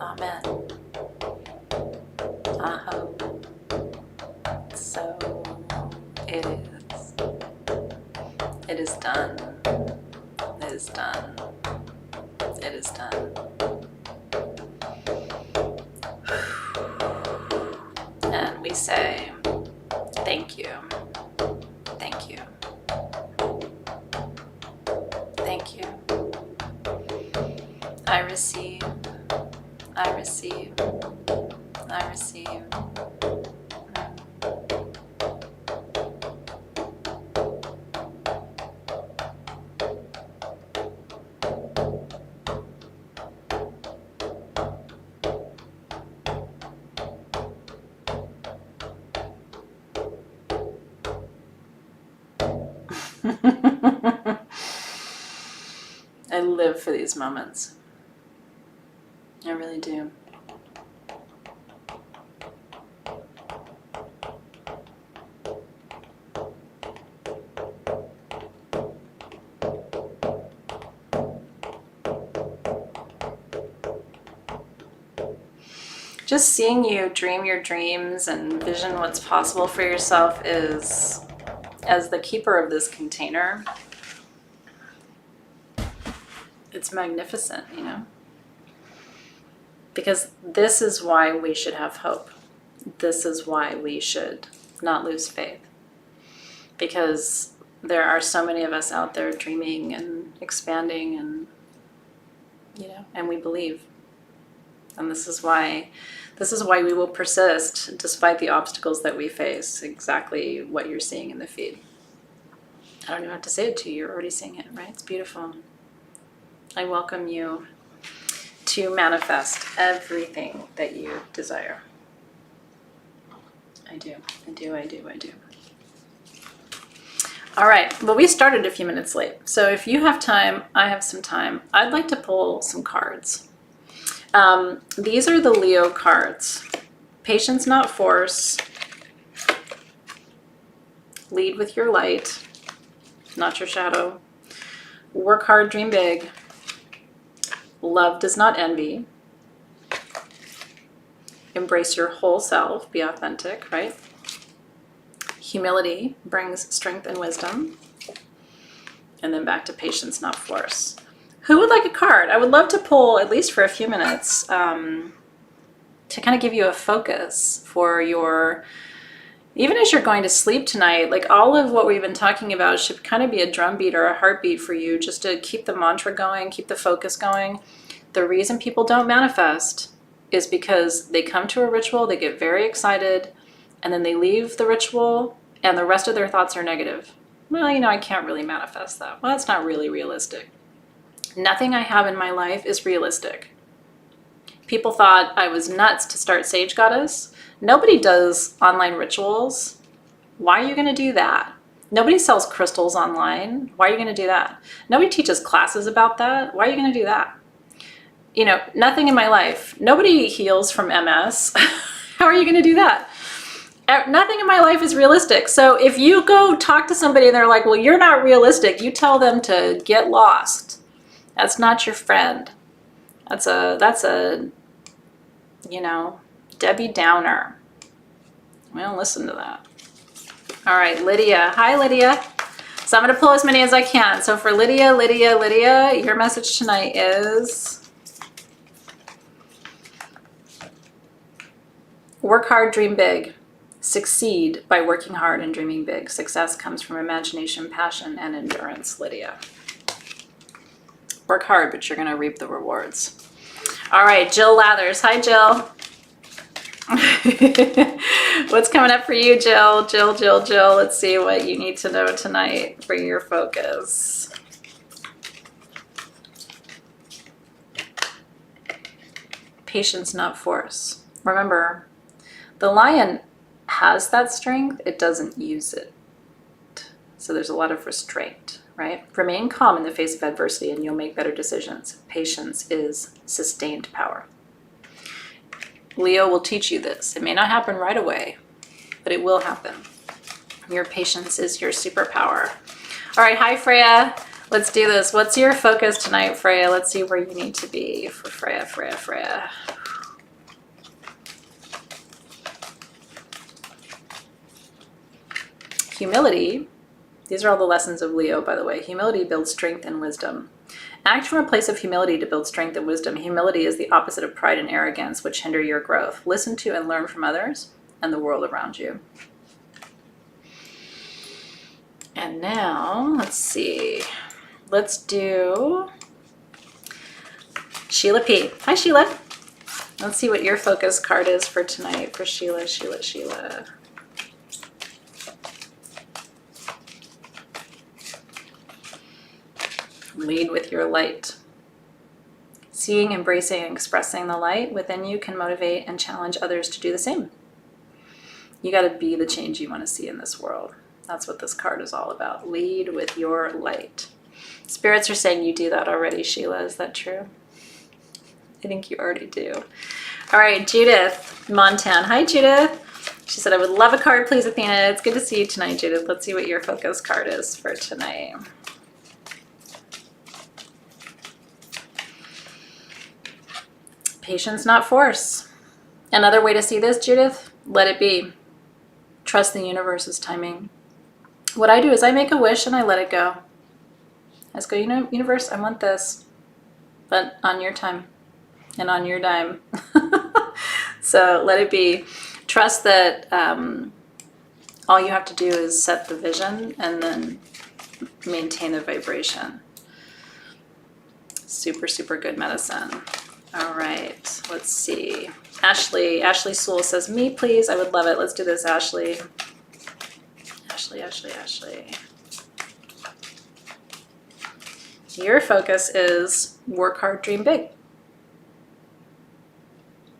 Amen. Aho. So it is. It is done. It is done. It is done. And we say, thank you. Thank you. Thank you. I receive. I receive. I receive. I live for these moments. I really do. Just seeing you dream your dreams and vision what's possible for yourself is, as the keeper of this container, it's magnificent, you know? Because this is why we should have hope. This is why we should not lose faith. Because there are so many of us out there dreaming and expanding and, you know, and we believe. And this is why we will persist despite the obstacles that we face. Exactly what you're seeing in the feed. I don't even have to say it to you. You're already seeing it, right? It's beautiful. I welcome you to manifest everything that you desire. I do. I do. I do. I do. All right. Well, we started a few minutes late. So if you have time, I have some time. I'd like to pull some cards. These are the Leo cards. Patience, not force. Lead with your light, not your shadow. Work hard, dream big. Love does not envy. Embrace your whole self, be authentic, right? Humility brings strength and wisdom. And then back to patience, not force. Who would like a card? I would love to pull, at least for a few minutes, to kind of give you a focus for your, even as you're going to sleep tonight, like all of what we've been talking about should kind of be a drumbeat or a heartbeat for you, just to keep the mantra going, keep the focus going. The reason people don't manifest is because they come to a ritual, they get very excited, and then they leave the ritual and the rest of their thoughts are negative. Well, you know, I can't really manifest that. Well, that's not really realistic. Nothing I have in my life is realistic. People thought I was nuts to start Sage Goddess. Nobody does online rituals. Why are you going to do that? Nobody sells crystals online. Why are you going to do that? Nobody teaches classes about that. Why are you going to do that? You know, nothing in my life. Nobody heals from MS. How are you going to do that? Nothing in my life is realistic. So if you go talk to somebody and they're like, well, you're not realistic, you tell them to get lost. That's not your friend. That's a, you know, Debbie Downer. We don't listen to that. All right, Lydia. Hi, Lydia. So I'm going to pull as many as I can. So for Lydia, your message tonight is work hard, dream big. Succeed by working hard and dreaming big. Success comes from imagination, passion, and endurance, Lydia. Work hard, but you're going to reap the rewards. All right, Jill Lathers. Hi, Jill. What's coming up for you, Jill? Jill. Let's see what you need to know tonight for your focus. Patience, not force. Remember, the lion has that strength, it doesn't use it. So there's a lot of restraint, right? Remain calm in the face of adversity and you'll make better decisions. Patience is sustained power. Leo will teach you this. It may not happen right away, but it will happen. Your patience is your superpower. All right, hi Freya. Let's do this. What's your focus tonight, Freya? Let's see where you need to be for Freya. Humility. These are all the lessons of Leo, by the way. Humility builds strength and wisdom. Act from a place of humility to build strength and wisdom. Humility is the opposite of pride and arrogance, which hinder your growth. Listen to and learn from others and the world around you. And now, let's see. Let's do Sheila P. Hi, Sheila. Let's see what your focus card is for tonight for Sheila. Lead with your light. Seeing, embracing, and expressing the light within you can motivate and challenge others to do the same. You got to be the change you want to see in this world. That's what this card is all about. Lead with your light. Spirits are saying you do that already, Sheila. Is that true? I think you already do. All right, Judith Montan. Hi, Judith. She said, I would love a card, please, Athena. It's good to see you tonight, Judith. Let's see what your focus card is for tonight. Patience, not force. Another way to see this, Judith, let it be. Trust the universe's timing. What I do is I make a wish and I let it go. I just go, universe, I want this, but on your time and on your dime. So let it be. Trust that all you have to do is set the vision and then maintain the vibration. Super, super good medicine. All right, let's see. Ashley Sewell says, me, please. I would love it. Let's do this, Ashley. Ashley. Your focus is work hard, dream big.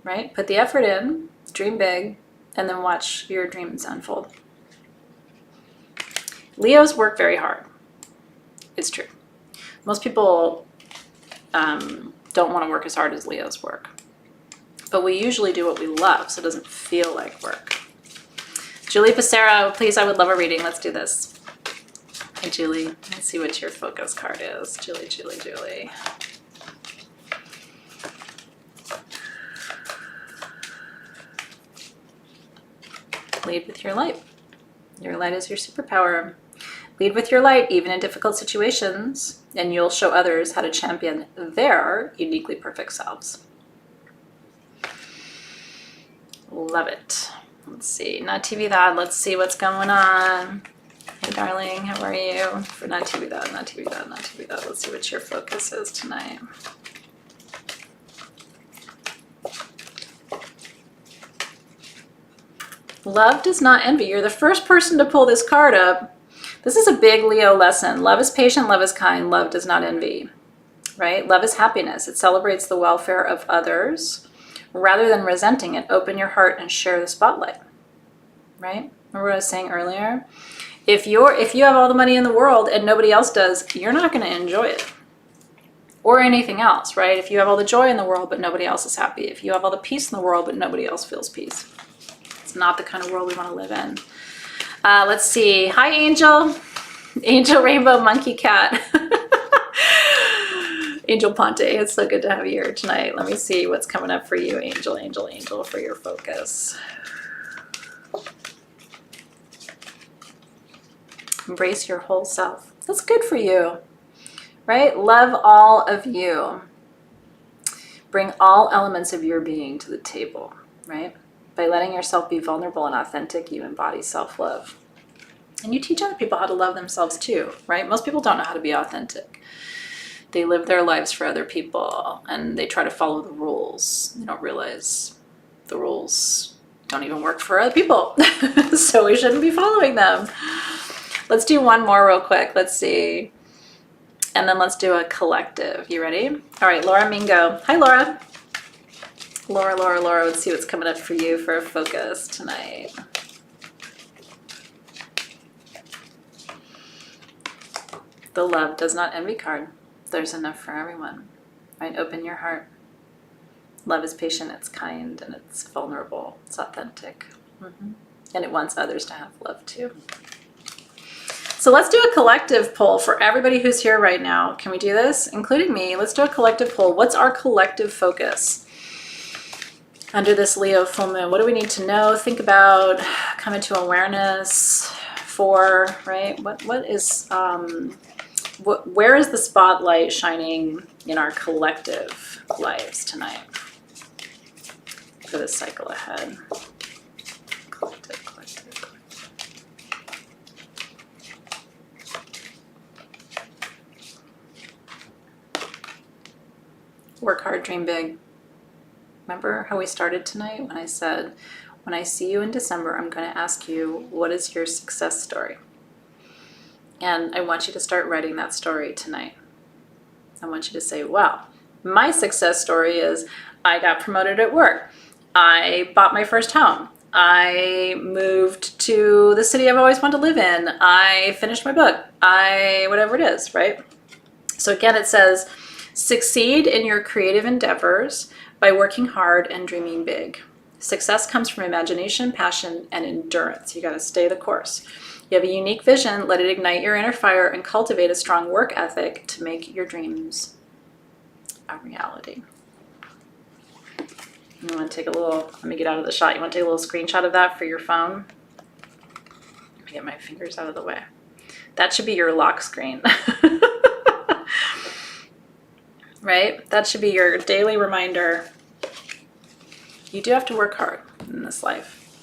Right? Put the effort in, dream big, and then watch your dreams unfold. Leos work very hard. It's true. Most people don't want to work as hard as Leos work. But we usually do what we love, so it doesn't feel like work. Julie Passero, please, I would love a reading. Let's do this. Hi, Julie. Let's see what your focus card is. Julie. Lead with your light. Your light is your superpower. Lead with your light, even in difficult situations, and you'll show others how to champion their uniquely perfect selves. Love it. Let's see. Natividad. Let's see what's going on. Hey, darling. How are you? For Natividad. Let's see what your focus is tonight. Love does not envy. You're the first person to pull this card up. This is a big Leo lesson. Love is patient, love is kind, love does not envy, right? Love is happiness. It celebrates the welfare of others rather than resenting it. Open your heart and share the spotlight, right? Remember what I was saying earlier? If you have all the money in the world and nobody else does, you're not going to enjoy it. Or anything else, right? If you have all the joy in the world but nobody else is happy. If you have all the peace in the world but nobody else feels peace. It's not the kind of world we want to live in. Let's see. Hi, Angel. Angel Rainbow Monkey Cat. Angel Ponte. It's so good to have you here tonight. Let me see what's coming up for you, Angel, for your focus. Embrace your whole self. That's good for you, right? Love all of you. Bring all elements of your being to the table, right? By letting yourself be vulnerable and authentic, you embody self-love. And you teach other people how to love themselves too, right? Most people don't know how to be authentic. They live their lives for other people and they try to follow the rules. They don't realize the rules don't even work for other people. So we shouldn't be following them. Let's do one more real quick. Let's see. And then let's do a collective. You ready? All right, Laura Mingo. Hi, Laura. Laura. Let's see what's coming up for you for a focus tonight. The love does not envy card. There's enough for everyone. Right? Open your heart. Love is patient, it's kind, and it's vulnerable. It's authentic. And it wants others to have love too. So let's do a collective poll for everybody who's here right now. Can we do this? Including me. Let's do a collective poll. What's our collective focus under this Leo full moon? What do we need to know, think about, come into awareness for, right? What is, where is the spotlight shining in our collective lives tonight for this cycle ahead? Collective. Work hard, dream big. Remember how we started tonight when I said, when I see you in December, I'm going to ask you, what is your success story? And I want you to start writing that story tonight. I want you to say, wow, my success story is I got promoted at work. I bought my first home. I moved to the city I've always wanted to live in. I finished my book. Whatever it is, right? So again, it says, succeed in your creative endeavors by working hard and dreaming big. Success comes from imagination, passion, and endurance. You got to stay the course. You have a unique vision. Let it ignite your inner fire and cultivate a strong work ethic to make your dreams a reality. You want to take a little, let me get out of the shot. You want to take a little screenshot of that for your phone? Let me get my fingers out of the way. That should be your lock screen. Right? That should be your daily reminder. You do have to work hard in this life,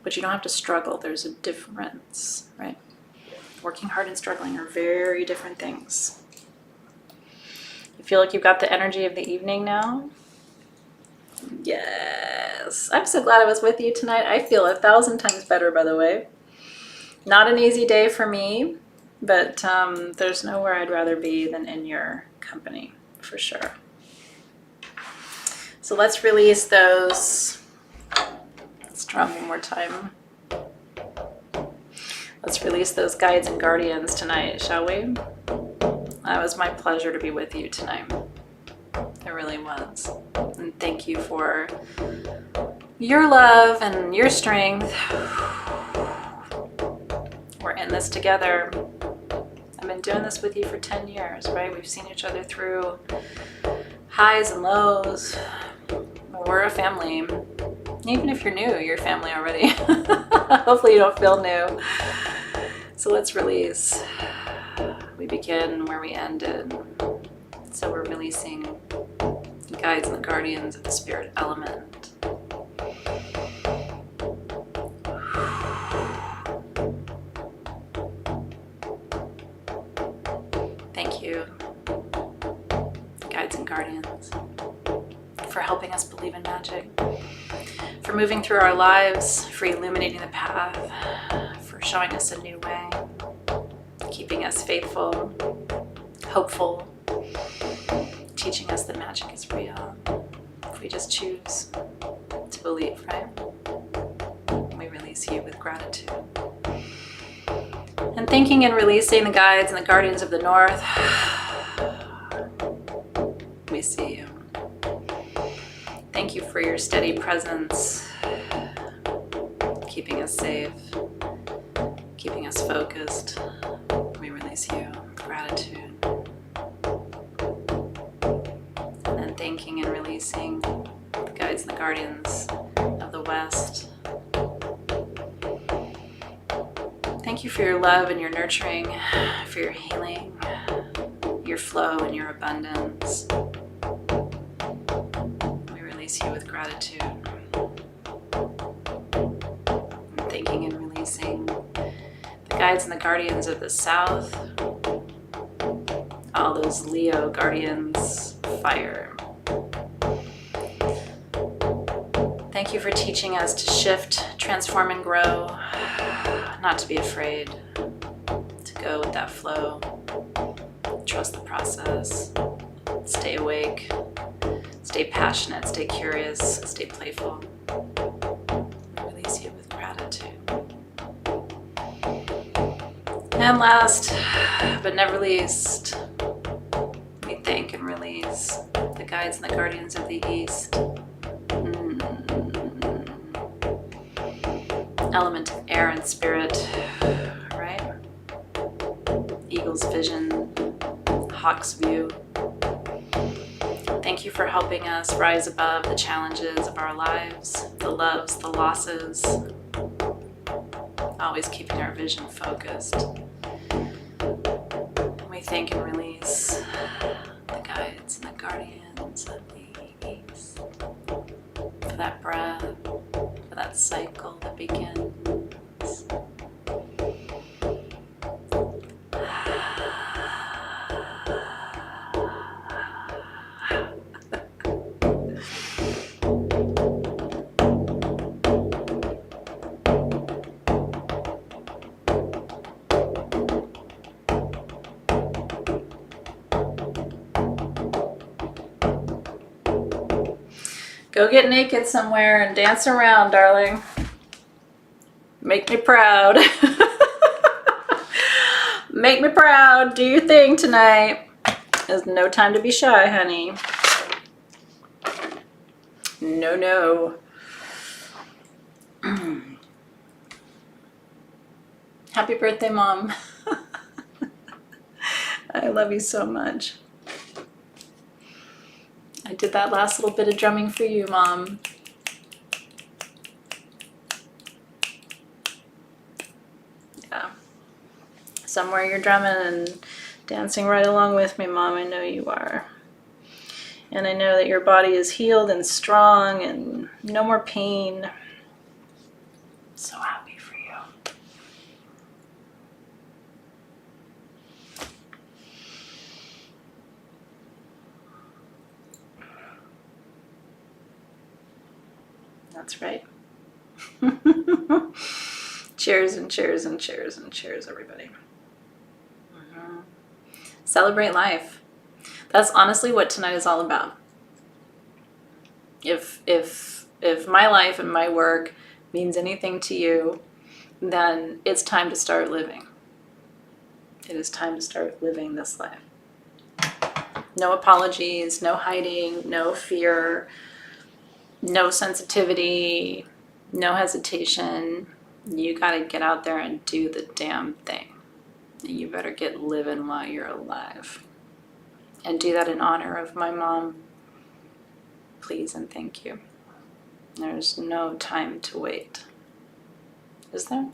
but you don't have to struggle. There's a difference, right? Working hard and struggling are very different things. You feel like you've got the energy of the evening now? Yes. I'm so glad I was with you tonight. I feel 1,000 times better, by the way. Not an easy day for me, but there's nowhere I'd rather be than in your company, for sure. So let's release those. Let's drum one more time. Let's release those guides and guardians tonight, shall we? It was my pleasure to be with you tonight. It really was. And thank you for your love and your strength. We're in this together. I've been doing this with you for 10 years, right? We've seen each other through highs and lows. We're a family. Even if you're new, you're family already. Hopefully you don't feel new. So let's release. We begin where we ended. So we're releasing the guides and the guardians of the spirit element. Thank you, guides and guardians, for helping us believe in magic, for moving through our lives, for illuminating the path, for showing us a new way, keeping us faithful, hopeful, teaching us that magic is real. If we just choose to believe, right? We release you with gratitude. And thanking and releasing the guides and the guardians of the north. We see you. Thank you for your steady presence, keeping us safe, keeping us focused. We release you with gratitude. And then thanking and releasing the guides and the guardians of the west. Thank you for your love and your nurturing, for your healing, your flow and your abundance. We release you with gratitude. And thanking and releasing the guides and the guardians of the south, all those Leo guardians, fire. Thank you for teaching us to shift, transform, and grow, not to be afraid, to go with that flow, trust the process, stay awake, stay passionate, stay curious, stay playful. Release you with gratitude. And last but never least, we thank and release the guides and the guardians of the East. Element of air and spirit, right? Eagle's vision, hawk's view. Thank you for helping us rise above the challenges of our lives, the loves, the losses, always keeping our vision focused. We thank and release the guides and the guardians of the East for that breath, for that cycle that begins. Go get naked somewhere and dance around, darling. Make me proud. Make me proud. Do your thing tonight. There's no time to be shy, honey. No, no. Happy birthday, Mom. I love you so much. I did that last little bit of drumming for you, Mom. Yeah. Somewhere you're drumming and dancing right along with me, Mom. I know you are. And I know that your body is healed and strong and no more pain. So happy for you. That's right. Cheers and cheers and cheers and cheers, everybody. Celebrate life. That's honestly what tonight is all about. If my life and my work means anything to you, then it's time to start living. It is time to start living this life. No apologies, no hiding, no fear, no sensitivity, no hesitation. You gotta get out there and do the damn thing. And you better get living while you're alive. And do that in honor of my mom. Please and thank you. There's no time to wait. Is there?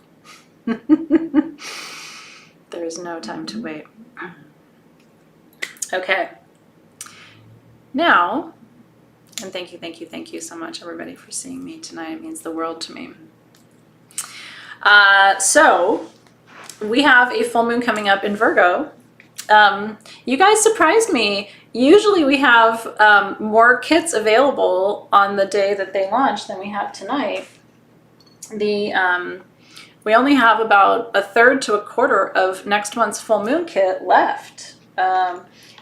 There is no time to wait. Okay. Now, and thank you so much, everybody, for seeing me tonight. It means the world to me. So, we have a full moon coming up in Virgo. You guys surprised me. Usually we have more kits available on the day that they launch than we have tonight. We only have about a third to a quarter of next month's full moon kit left.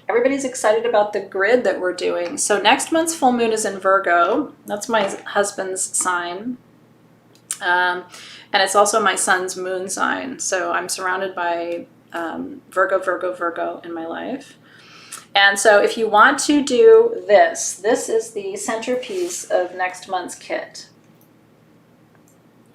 Everybody's excited about the grid that we're doing. So next month's full moon is in Virgo. That's my husband's sign. And it's also my son's moon sign. So I'm surrounded by Virgo in my life. And so if you want to do this is the centerpiece of next month's kit.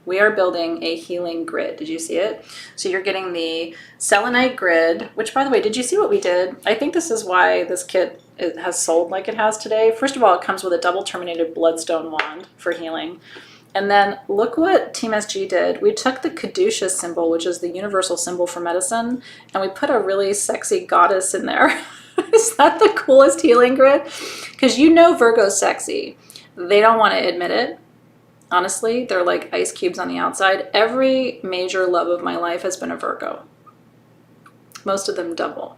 We are building a healing grid. Did you see it? So you're getting the selenite grid, which, by the way, did you see what we did? I think this is why this kit has sold like it has today. First of all, it comes with a double terminated bloodstone wand for healing. And then look what Team SG did. We took the Caduceus symbol, which is the universal symbol for medicine, and we put a really sexy goddess in there. Is that the coolest healing grid? Because you know Virgo's sexy. They don't want to admit it. Honestly, they're like ice cubes on the outside. Every major love of my life has been a Virgo. Most of them double.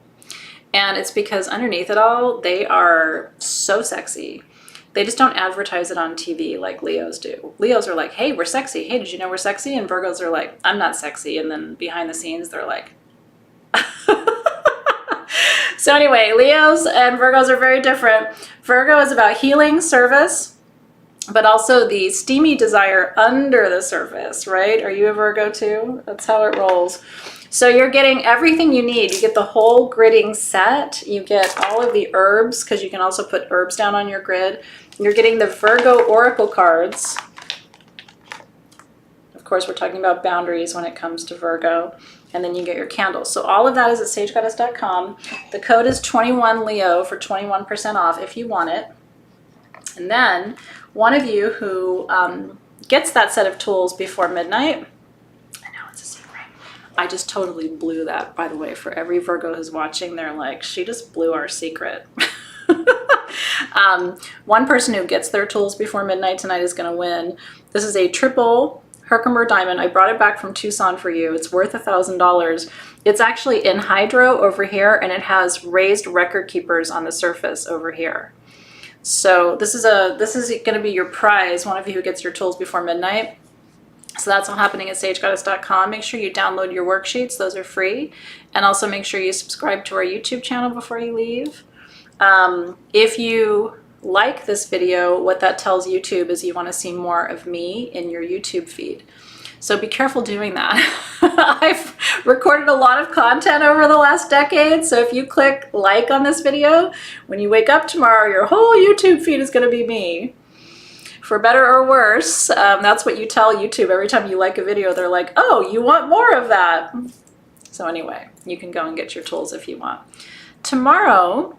And it's because underneath it all, they are so sexy. They just don't advertise it on TV like Leos do. Leos are like, hey, we're sexy. Hey, did you know we're sexy? And Virgos are like, I'm not sexy. And then behind the scenes, they're like, so anyway, Leos and Virgos are very different. Virgo is about healing, service, but also the steamy desire under the surface, right? Are you a Virgo too? That's how it rolls. So you're getting everything you need. You get the whole gridding set. You get all of the herbs, because you can also put herbs down on your grid. You're getting the Virgo Oracle cards. Of course, we're talking about boundaries when it comes to Virgo. And then you get your candles. So all of that is at sagegoddess.com. The code is 21LEO for 21% off if you want it. And then one of you who gets that set of tools before midnight, I know it's a secret. I just totally blew that, by the way, for every Virgo who's watching. They're like, she just blew our secret. One person who gets their tools before midnight tonight is going to win. This is a triple Herkimer diamond. I brought it back from Tucson for you. It's worth $1,000. It's actually in hydro over here, and it has raised record keepers on the surface over here. So this is going to be your prize, one of you who gets your tools before midnight. So that's all happening at sagegoddess.com. Make sure you download your worksheets. Those are free. And also make sure you subscribe to our YouTube channel before you leave. If you like this video, what that tells YouTube is you want to see more of me in your YouTube feed. So be careful doing that. I've recorded a lot of content over the last decade, so if you click like on this video, when you wake up tomorrow, your whole YouTube feed is going to be me. For better or worse, that's what you tell YouTube. Every time you like a video, they're like, oh, you want more of that. So anyway, you can go and get your tools if you want. Tomorrow,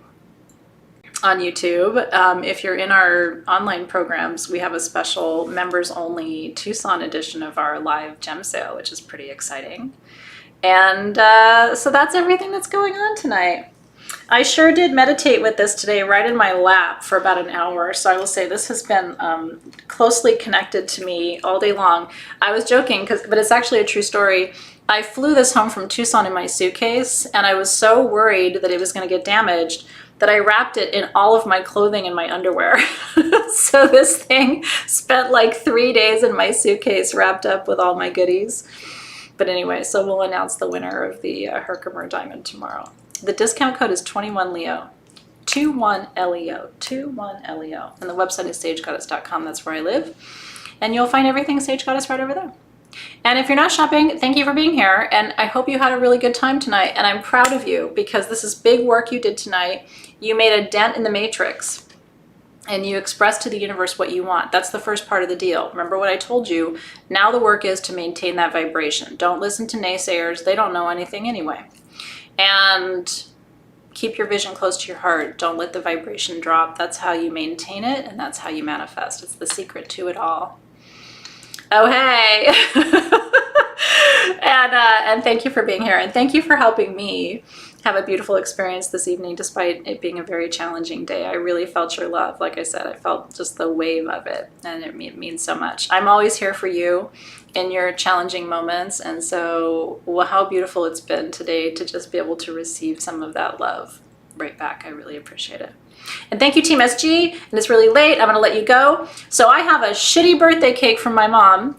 on YouTube, if you're in our online programs, we have a special members-only Tucson edition of our live gem sale, which is pretty exciting. And so that's everything that's going on tonight. I sure did meditate with this today right in my lap for about an hour, so I will say this has been closely connected to me all day long. I was joking, but it's actually a true story. I flew this home from Tucson in my suitcase, and I was so worried that it was going to get damaged that I wrapped it in all of my clothing and my underwear. So this thing spent like 3 days in my suitcase wrapped up with all my goodies. But anyway, so we'll announce the winner of the Herkimer Diamond tomorrow. The discount code is 21LEO. 21LEO. 21LEO. And the website is sagegoddess.com. That's where I live. And you'll find everything Sage Goddess right over there. And if you're not shopping, thank you for being here. And I hope you had a really good time tonight. And I'm proud of you because this is big work you did tonight. You made a dent in the matrix and you expressed to the universe what you want. That's the first part of the deal. Remember what I told you? Now the work is to maintain that vibration. Don't listen to naysayers. They don't know anything anyway. And keep your vision close to your heart. Don't let the vibration drop. That's how you maintain it, and that's how you manifest. It's the secret to it all. Oh, hey. And thank you for being here. And thank you for helping me have a beautiful experience this evening, despite it being a very challenging day. I really felt your love. Like I said, I felt just the wave of it, and it means so much. I'm always here for you in your challenging moments. And so, well, how beautiful it's been today to just be able to receive some of that love right back. I really appreciate it. And thank you, Team SG. And it's really late. I'm going to let you go. So I have a shitty birthday cake from my mom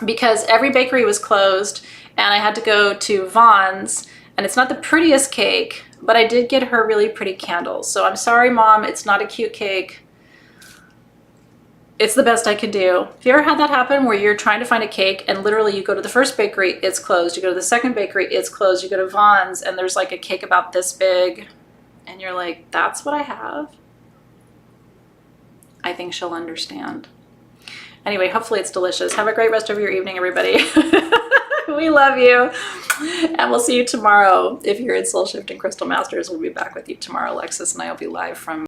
because every bakery was closed and I had to go to Vaughn's, and it's not the prettiest cake, but I did get her really pretty candles. So I'm sorry, Mom, it's not a cute cake. It's the best I could do. Have you ever had that happen where you're trying to find a cake and literally you go to the first bakery, it's closed. You go to the second bakery, it's closed. You go to Vaughn's and there's like a cake about this big and you're like, that's what I have? I think she'll understand. Anyway, hopefully it's delicious. Have a great rest of your evening, everybody. We love you. And we'll see you tomorrow. If you're in Soul Shift and Crystal Masters, we'll be back with you tomorrow. Alexis and I will be live from